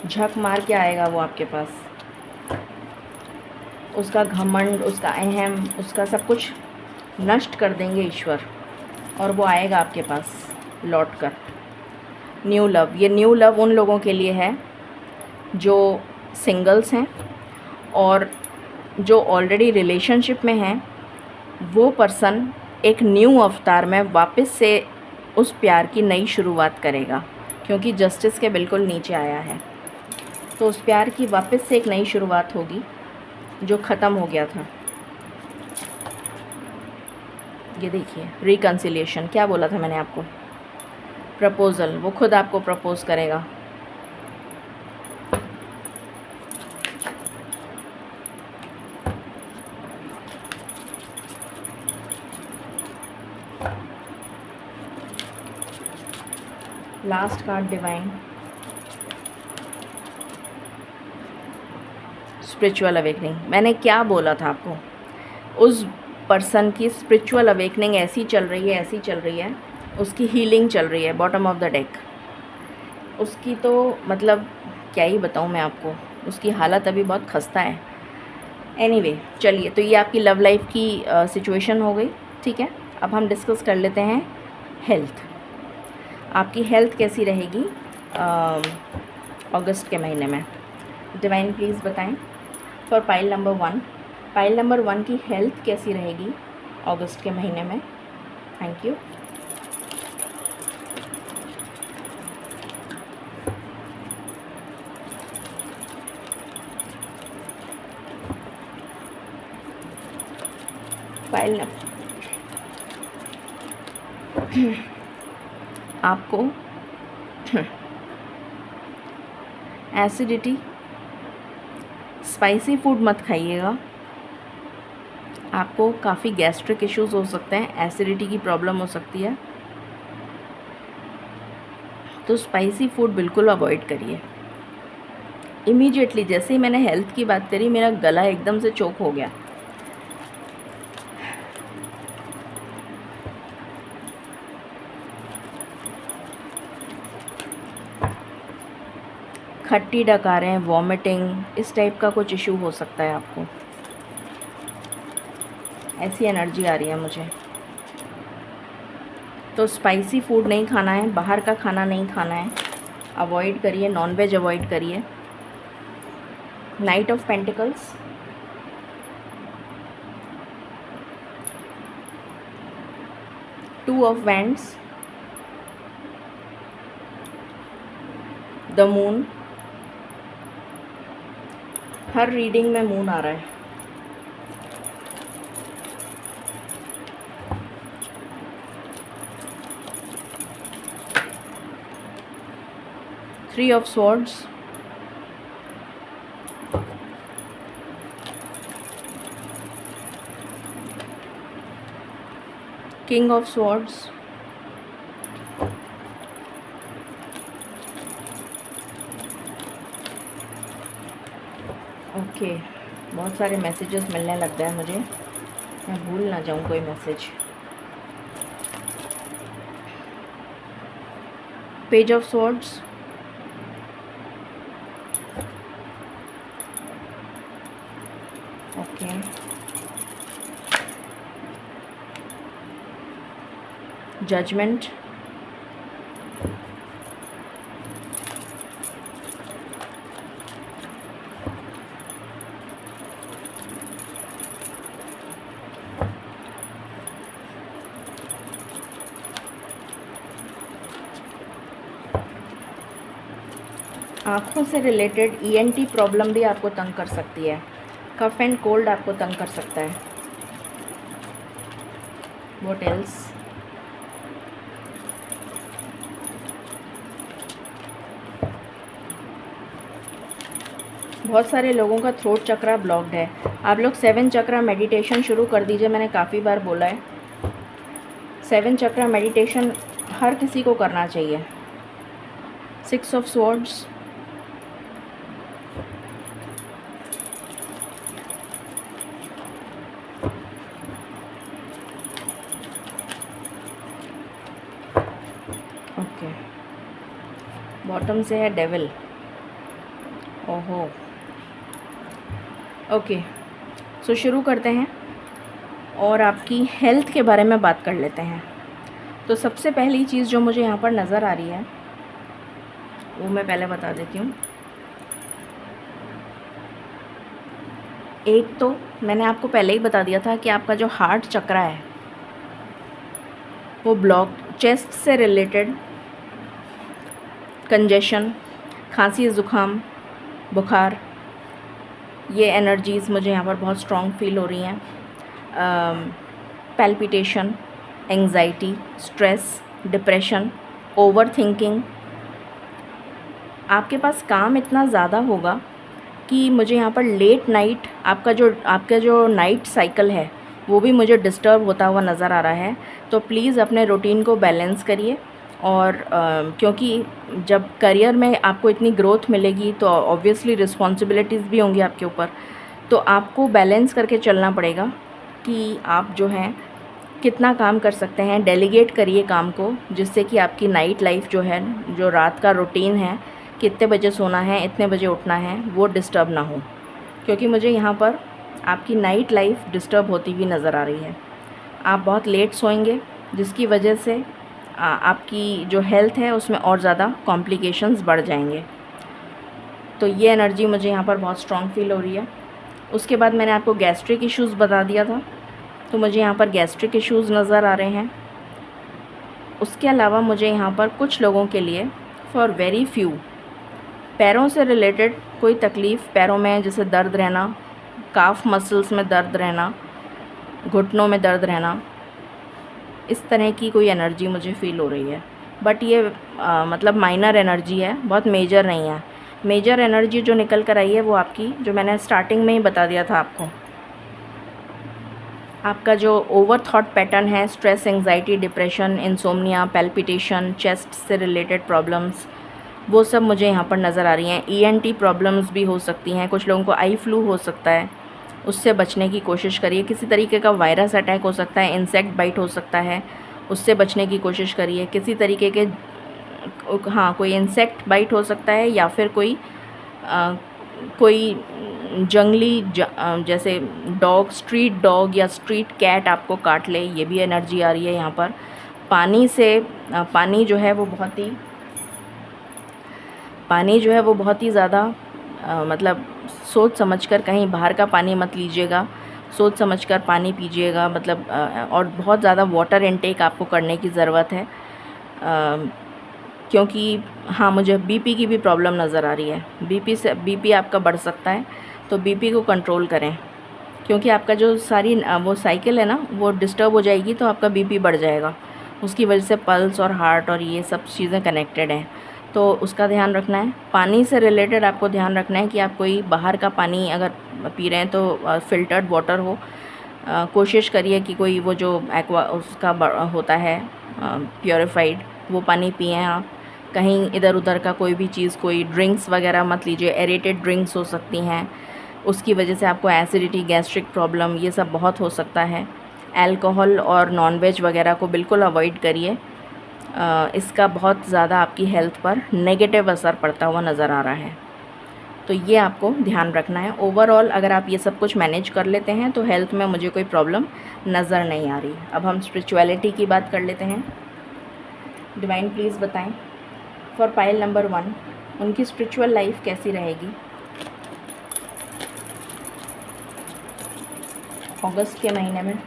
झक मार के आएगा वो आपके पास, उसका घमंड, उसका अहम, उसका सब कुछ नष्ट कर देंगे ईश्वर और वो आएगा आपके पास लौट कर। न्यू लव, ये न्यू लव उन लोगों के लिए है जो सिंगल्स हैं और जो ऑलरेडी रिलेशनशिप में हैं। वो पर्सन एक न्यू अवतार में वापस से उस प्यार की नई शुरुआत करेगा, क्योंकि जस्टिस के बिल्कुल नीचे आया है। तो उस प्यार की वापस से एक नई शुरुआत होगी जो ख़त्म हो गया था। ये देखिए रिकन्सिलिएशन, क्या बोला था मैंने आपको? प्रपोज़ल, वो खुद आपको प्रपोज़ करेगा। Last card divine, spiritual awakening. मैंने क्या बोला था आपको? उस पर्सन की स्पिरिचुअल अवेकनिंग ऐसी चल रही है, ऐसी चल रही है, उसकी हीलिंग चल रही है। बॉटम ऑफ द डेक, उसकी तो मतलब क्या ही बताऊँ मैं आपको, उसकी हालत अभी बहुत खस्ता है। एनीवे, चलिए, तो ये आपकी लव लाइफ की सिचुएशन हो गई, ठीक है। अब हम डिस्कस कर लेते हैं हेल्थ। आपकी हेल्थ कैसी रहेगी अगस्त के महीने में? डिवाइन प्लीज़ बताएं for pile number 1। Pile number 1 की हेल्थ कैसी रहेगी अगस्त के महीने में? Thank you. पाइल आपको एसिडिटी, स्पाइसी फूड मत खाइएगा, आपको काफ़ी गैस्ट्रिक इश्यूज हो सकते हैं, एसिडिटी की प्रॉब्लम हो सकती है, तो स्पाइसी फूड बिल्कुल अवॉइड करिए। इमीडिएटली जैसे ही मैंने हेल्थ की बात करी, मेरा गला एकदम से चोक हो गया। खट्टी डकारें, वॉमिटिंग, इस टाइप का कुछ इशू हो सकता है आपको। ऐसी एनर्जी आ रही है मुझे। तो स्पाइसी फूड नहीं खाना है, बाहर का खाना नहीं खाना है, अवॉइड करिए, नॉनवेज अवॉइड करिए। Night of pentacles, two of wands, the moon. Her reading में मून आ रहा है। Three of swords, king of swords, okay. बहुत सारे मैसेजेस मिलने लग गए मुझे, मैं भूल ना जाऊँ कोई message. Page of swords, okay. Judgment, आँखों से रिलेटेड ईएनटी प्रॉब्लम भी आपको तंग कर सकती है। कफ एंड कोल्ड आपको तंग कर सकता है। What else? बहुत सारे लोगों का थ्रोट चक्रा ब्लॉक्ड है। आप लोग 7 चक्रा मेडिटेशन शुरू कर दीजिए, मैंने काफ़ी बार बोला है। 7 चक्रा मेडिटेशन हर किसी को करना चाहिए। 6 ऑफ स्वॉर्ड्स, ओके। बॉटम से है डेविल, ओहो, ओके। सो शुरू करते हैं और आपकी हेल्थ के बारे में बात कर लेते हैं। तो सबसे पहली चीज़ जो मुझे यहाँ पर नज़र आ रही है वो मैं पहले बता देती हूँ। एक तो मैंने आपको पहले ही बता दिया था कि आपका जो हार्ट चक्रा है वो ब्लॉक, चेस्ट से रिलेटेड कंजेशन, खांसी, ज़ुकाम, बुखार, ये एनर्जीज़ मुझे यहाँ पर बहुत स्ट्रॉन्ग फील हो रही हैं। Palpitation, anxiety, stress, depression, over thinking. आपके पास काम इतना ज़्यादा होगा कि मुझे यहाँ पर लेट नाइट आपका जो नाइट साइकिल है वो भी मुझे डिस्टर्ब होता हुआ नज़र आ रहा है। तो प्लीज़ अपने रूटीन को बैलेंस करिए। और क्योंकि जब करियर में आपको इतनी ग्रोथ मिलेगी तो ऑब्वियसली रिस्पॉन्सिबिलिटीज़ भी होंगी आपके ऊपर, तो आपको बैलेंस करके चलना पड़ेगा कि आप जो हैं कितना काम कर सकते हैं। डेलीगेट करिए काम को, जिससे कि आपकी नाइट लाइफ जो है, जो रात का रूटीन है, कितने बजे सोना है, इतने बजे उठना है, वो डिस्टर्ब ना हो। क्योंकि मुझे यहाँ पर आपकी नाइट लाइफ डिस्टर्ब होती हुई नज़र आ रही है। आप बहुत लेट सोएंगे, जिसकी वजह से आपकी जो हेल्थ है उसमें और ज़्यादा कॉम्प्लिकेशंस बढ़ जाएंगे। तो ये एनर्जी मुझे यहाँ पर बहुत स्ट्रॉन्ग फील हो रही है। उसके बाद मैंने आपको गैस्ट्रिक इश्यूज़ बता दिया था, तो मुझे यहाँ पर गैस्ट्रिक इश्यूज़ नज़र आ रहे हैं। उसके अलावा मुझे यहाँ पर कुछ लोगों के लिए, फॉर वेरी फ्यू, पैरों से रिलेटेड कोई तकलीफ़, पैरों में जैसे दर्द रहना, काफ मसल्स में दर्द रहना, घुटनों में दर्द रहना, इस तरह की कोई एनर्जी मुझे फ़ील हो रही है। बट ये मतलब माइनर एनर्जी है, बहुत मेजर नहीं है। मेजर एनर्जी जो निकल कर आई है वो आपकी, जो मैंने स्टार्टिंग में ही बता दिया था आपको, आपका जो ओवर थॉट पैटर्न है, stress, anxiety, depression, insomnia, palpitation, chest से रिलेटेड प्रॉब्लम्स, वो सब मुझे यहाँ पर नज़र आ रही हैं। ईएनटी प्रॉब्लम्स भी हो सकती हैं, कुछ लोगों को आई फ्लू हो सकता है, उससे बचने की कोशिश करिए। किसी तरीके का वायरस अटैक हो सकता है, इंसेक्ट बाइट हो सकता है, उससे बचने की कोशिश करिए। किसी तरीके के, हाँ, कोई इंसेक्ट बाइट हो सकता है या फिर कोई कोई जंगली जैसे डॉग, स्ट्रीट डॉग या स्ट्रीट कैट आपको काट ले, ये भी एनर्जी आ रही है यहाँ पर। पानी से पानी जो है वो बहुत ही ज़्यादा मतलब सोच समझकर, कहीं बाहर का पानी मत लीजिएगा, सोच समझकर पानी पीजिएगा, मतलब और बहुत ज़्यादा वाटर इनटेक आपको करने की ज़रूरत है, क्योंकि हाँ, मुझे बीपी की भी प्रॉब्लम नज़र आ रही है। बीपी आपका बढ़ सकता है, तो बीपी को कंट्रोल करें, क्योंकि आपका जो सारी वो साइकिल है ना, वो डिस्टर्ब हो जाएगी तो आपका बीपी बढ़ जाएगा। उसकी वजह से पल्स और हार्ट और ये सब चीज़ें कनेक्टेड हैं, तो उसका ध्यान रखना है। पानी से रिलेटेड आपको ध्यान रखना है कि आप कोई बाहर का पानी अगर पी रहे हैं तो फ़िल्टर्ड वाटर हो। कोशिश करिए कि कोई वो जो एक्वा उसका होता है प्योरीफाइड, वो पानी पिएँ आप। कहीं इधर उधर का कोई भी चीज़, कोई ड्रिंक्स वगैरह मत लीजिए, एरेटेड ड्रिंक्स हो सकती हैं, उसकी वजह से आपको एसिडिटी, गैस्ट्रिक प्रॉब्लम, ये सब बहुत हो सकता है। अल्कोहल और नॉनवेज वगैरह को बिल्कुल अवॉइड करिए, इसका बहुत ज़्यादा आपकी हेल्थ पर नेगेटिव असर पड़ता हुआ नज़र आ रहा है, तो ये आपको ध्यान रखना है। ओवरऑल अगर आप ये सब कुछ मैनेज कर लेते हैं तो हेल्थ में मुझे कोई प्रॉब्लम नज़र नहीं आ रही। अब हम स्पिरिचुअलिटी की बात कर लेते हैं। डिवाइन प्लीज़ बताएं फॉर पाइल नंबर 1, उनकी स्पिरिचुअल लाइफ कैसी रहेगी अगस्त के महीने में।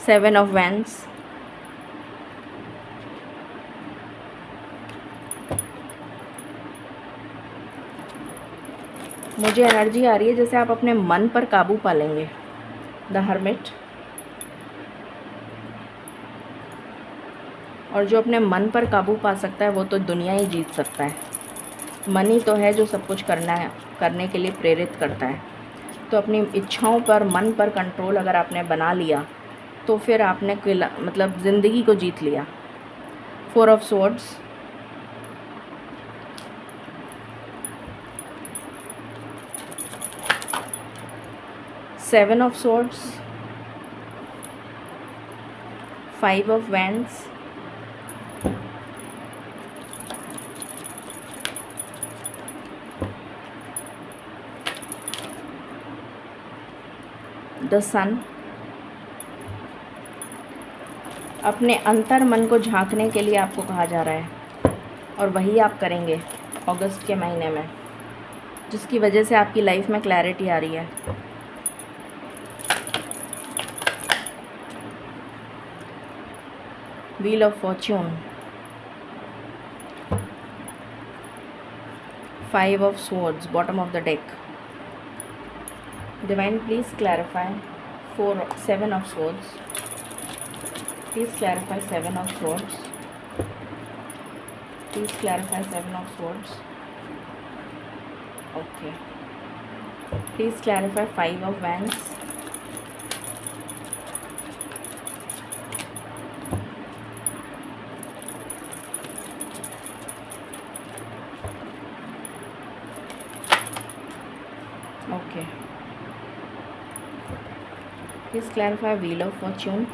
7 ऑफ वैंड्स, मुझे एनर्जी आ रही है जैसे आप अपने मन पर काबू पा लेंगे। द हर्मिट, और जो अपने मन पर काबू पा सकता है वो तो दुनिया ही जीत सकता है। मन ही तो है जो सब कुछ करने के लिए प्रेरित करता है। तो अपनी इच्छाओं पर, मन पर कंट्रोल अगर आपने बना लिया तो फिर आपने मतलब ज़िंदगी को जीत लिया। 4 of swords, seven of swords, 5 of wands, the sun. अपने अंतर मन को झांकने के लिए आपको कहा जा रहा है, और वही आप करेंगे अगस्त के महीने में, जिसकी वजह से आपकी लाइफ में क्लैरिटी आ रही है। Wheel of Fortune, 5 of swords, bottom of the deck. Divine please clarify 7 of swords, please clarify 7 of swords, please clarify 7 of swords. Okay, please clarify 5 of wands, okay, please clarify wheel of Fortune,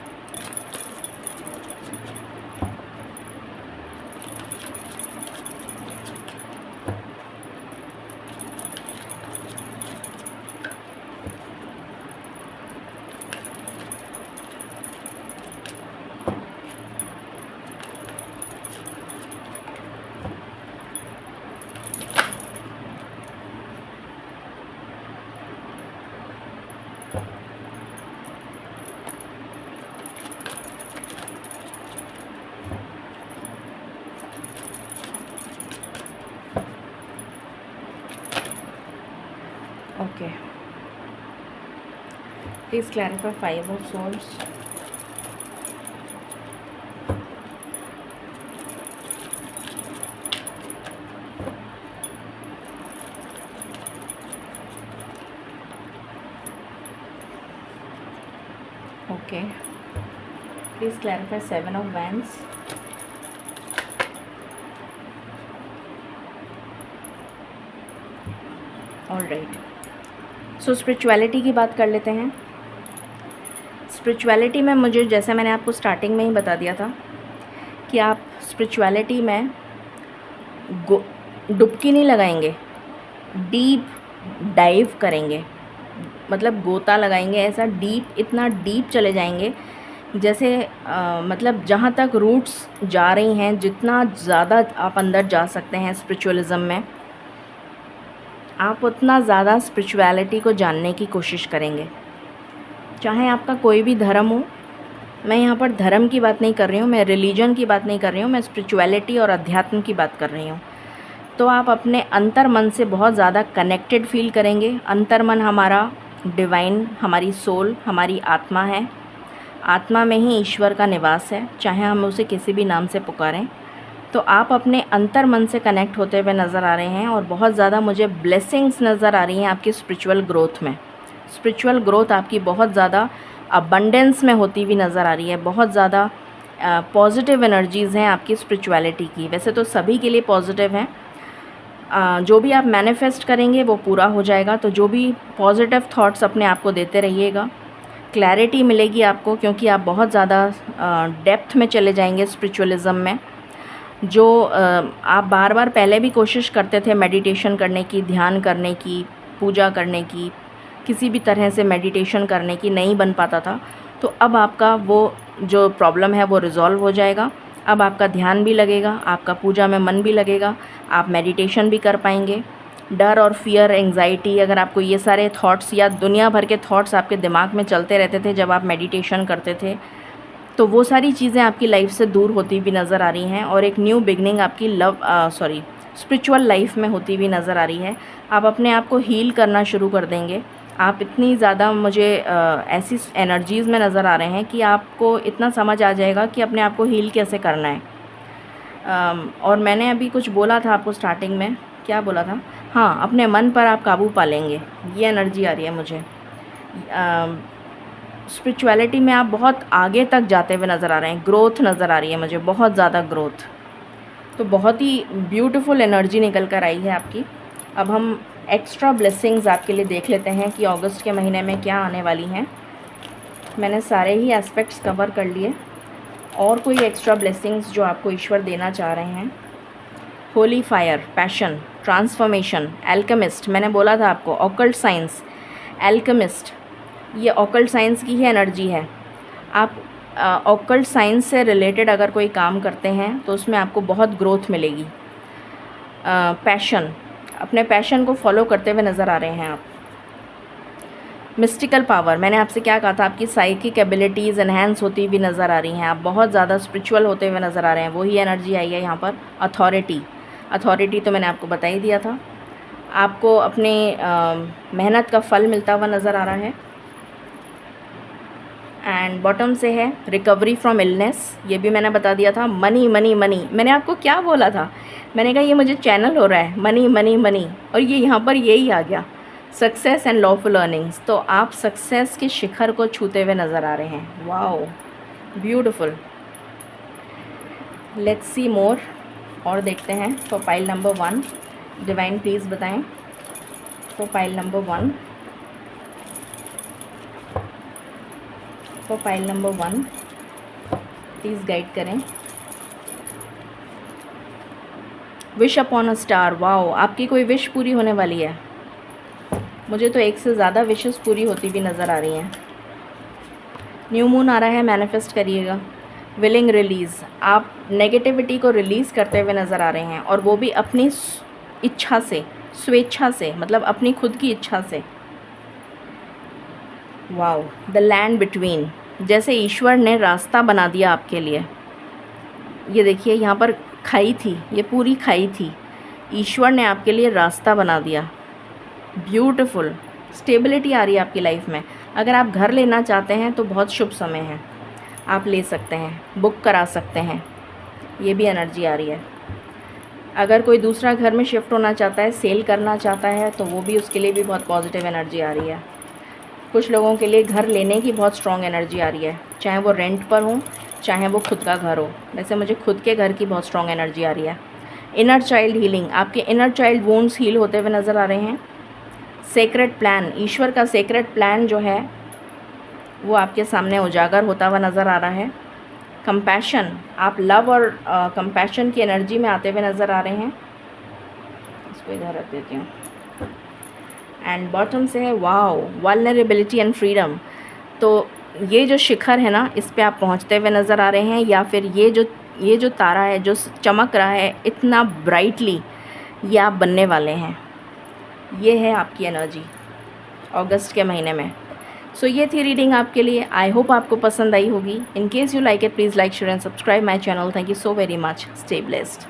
okay, please clarify 5 of swords, okay, please clarify 7 of wands, alright. So spirituality की बात कर लेते हैं। स्पिरिचुअलिटी में मुझे, जैसे मैंने आपको स्टार्टिंग में ही बता दिया था कि आप स्पिरिचुअलिटी में डुबकी नहीं लगाएंगे, डीप डाइव करेंगे, मतलब गोता लगाएंगे ऐसा डीप, इतना डीप चले जाएंगे जैसे मतलब जहाँ तक रूट्स जा रही हैं, जितना ज़्यादा आप अंदर जा सकते हैं स्पिरिचुअलिज़म में, आप उतना ज़्यादा स्पिरिचुअलिटी को जानने की कोशिश करेंगे। चाहे आपका कोई भी धर्म हो, मैं यहाँ पर धर्म की बात नहीं कर रही हूँ, मैं रिलीजन की बात नहीं कर रही हूँ, मैं स्पिरिचुअलिटी और अध्यात्म की बात कर रही हूँ। तो आप अपने अंतर मन से बहुत ज़्यादा कनेक्टेड फील करेंगे। अंतर मन हमारा डिवाइन, हमारी सोल, हमारी आत्मा है। आत्मा में ही ईश्वर का निवास है, चाहे हम उसे किसी भी नाम से पुकारें। तो आप अपने अंतर मन से कनेक्ट होते हुए नज़र आ रहे हैं और बहुत ज़्यादा मुझे ब्लेसिंग्स नज़र आ रही हैं आपकी स्पिरिचुअल ग्रोथ में। स्पिरिचुअल ग्रोथ आपकी बहुत ज़्यादा अबंडेंस में होती हुई नज़र आ रही है। बहुत ज़्यादा पॉजिटिव एनर्जीज़ हैं आपकी स्पिरिचुअलिटी की। वैसे तो सभी के लिए पॉजिटिव हैं। जो भी आप मैनिफेस्ट करेंगे वो पूरा हो जाएगा। तो जो भी पॉजिटिव थॉट्स अपने आप को देते रहिएगा, क्लैरिटी मिलेगी आपको, क्योंकि आप बहुत ज़्यादा डेप्थ में चले जाएंगे स्पिरिचुअलिज़म में। जो आप बार बार पहले भी कोशिश करते थे मेडिटेशन करने की, ध्यान करने की, पूजा करने की, किसी भी तरह से मेडिटेशन करने की, नहीं बन पाता था, तो अब आपका वो जो प्रॉब्लम है वो रिज़ॉल्व हो जाएगा। अब आपका ध्यान भी लगेगा, आपका पूजा में मन भी लगेगा, आप मेडिटेशन भी कर पाएंगे। डर और फियर, एंग्जाइटी, अगर आपको ये सारे थॉट्स या दुनिया भर के थॉट्स आपके दिमाग में चलते रहते थे जब आप मेडिटेशन करते थे, तो वो सारी चीज़ें आपकी लाइफ से दूर होती हुई नज़र आ रही हैं और एक न्यू बिगनिंग आपकी स्पिरिचुअल लाइफ में होती हुई नज़र आ रही है। आप अपने आप को हील करना शुरू कर देंगे। आप इतनी ज़्यादा मुझे ऐसी एनर्जीज़ में नज़र आ रहे हैं कि आपको इतना समझ आ जाएगा कि अपने आप को हील कैसे करना है। और मैंने अभी कुछ बोला था आपको स्टार्टिंग में, क्या बोला था? हाँ, अपने मन पर आप काबू पा लेंगे, ये एनर्जी आ रही है मुझे। स्पिरिचुअलिटी में आप बहुत आगे तक जाते हुए नज़र आ रहे हैं, ग्रोथ नज़र आ रही है मुझे, बहुत ज़्यादा ग्रोथ। तो बहुत ही ब्यूटीफुल एनर्जी निकल कर आई है आपकी। अब हम एक्स्ट्रा ब्लेसिंग्स आपके लिए देख लेते हैं कि अगस्त के महीने में क्या आने वाली हैं। मैंने सारे ही एस्पेक्ट्स कवर कर लिए। और कोई एक्स्ट्रा ब्लेसिंग्स जो आपको ईश्वर देना चाह रहे हैं? Holi fire, passion, transformation, alchemist, मैंने बोला था आपको, ऑकल्ट साइंस, एल्केमिस्ट, ये ऑकल्ट साइंस की ही एनर्जी है। आप ऑकल्ट साइंस से रिलेटेड अगर कोई काम करते हैं तो उसमें आपको बहुत ग्रोथ मिलेगी। पैशन, अपने पैशन को फॉलो करते हुए नज़र आ रहे हैं आप। मिस्टिकल पावर, मैंने आपसे क्या कहा था, आपकी साइकिक एबिलिटीज़ एनहेंस होती हुई नज़र आ रही हैं। आप बहुत ज़्यादा स्पिरिचुअल होते हुए नज़र आ रहे हैं, वही एनर्जी आई है यहाँ पर। अथॉरिटी, अथॉरिटी तो मैंने आपको बता ही दिया था। आपको अपने मेहनत का फल मिलता हुआ नज़र आ रहा है। एंड बॉटम से है रिकवरी फ्रॉम इलनेस, ये भी मैंने बता दिया था। मनी मनी मनी, मैंने आपको क्या बोला था? मैंने कहा ये मुझे चैनल हो रहा है, मनी मनी मनी, और ये यहाँ पर यही आ गया। सक्सेस एंड लॉफुल अर्निंग्स, तो आप सक्सेस के शिखर को छूते हुए नज़र आ रहे हैं। Wow, beautiful. Let's see more, और देखते हैं। For pile number 1, divine please बताएं। For pile number 1, for pile number 1 please guide करें। Wish upon a star, wow, आपकी कोई विश पूरी होने वाली है। मुझे तो एक से ज़्यादा विशेस पूरी होती भी नज़र आ रही हैं। न्यू मून आ रहा है, मैनिफेस्ट करिएगा। विलिंग रिलीज़, आप नेगेटिविटी को रिलीज़ करते हुए नज़र आ रहे हैं, और वो भी अपनी इच्छा से, स्वेच्छा से, मतलब अपनी खुद की इच्छा से। वाओ, द लैंड बिटवीन, जैसे ईश्वर ने रास्ता बना दिया आपके लिए। ये देखिए, यहाँ पर खाई थी, ये पूरी खाई थी, ईश्वर ने आपके लिए रास्ता बना दिया। ब्यूटीफुल स्टेबिलिटी आ रही है आपकी लाइफ में। अगर आप घर लेना चाहते हैं तो बहुत शुभ समय है, आप ले सकते हैं, बुक करा सकते हैं, ये भी एनर्जी आ रही है। अगर कोई दूसरा घर में शिफ्ट होना चाहता है, सेल करना चाहता है, तो वो भी, उसके लिए भी बहुत पॉजिटिव एनर्जी आ रही है। कुछ लोगों के लिए घर लेने की बहुत स्ट्रॉन्ग एनर्जी आ रही है, चाहे वो रेंट पर हो, चाहे वो खुद का घर हो। वैसे मुझे खुद के घर की बहुत स्ट्रॉन्ग एनर्जी आ रही है। इनर चाइल्ड हीलिंग, आपके इनर चाइल्ड वुंड्स हील होते हुए नज़र आ रहे हैं। सेक्रेट प्लान, ईश्वर का सेक्रेट प्लान जो है वो आपके सामने उजागर होता हुआ नज़र आ रहा है। कंपैशन, आप लव और कंपैशन की एनर्जी में आते हुए नज़र आ रहे हैं। इसको इधर रख देती हूँ। एंड बॉटम से है वाओ, वल्नरेबिलिटी एंड फ्रीडम। तो ये जो शिखर है ना, इस पे आप पहुँचते हुए नज़र आ रहे हैं, या फिर ये जो तारा है जो चमक रहा है इतना ब्राइटली, ये आप बनने वाले हैं। ये है आपकी एनर्जी अगस्त के महीने में। सो ये थी रीडिंग आपके लिए। आई होप आपको पसंद आई होगी। In case you like it, please like, share and subscribe my channel. Thank you so very much. Stay blessed.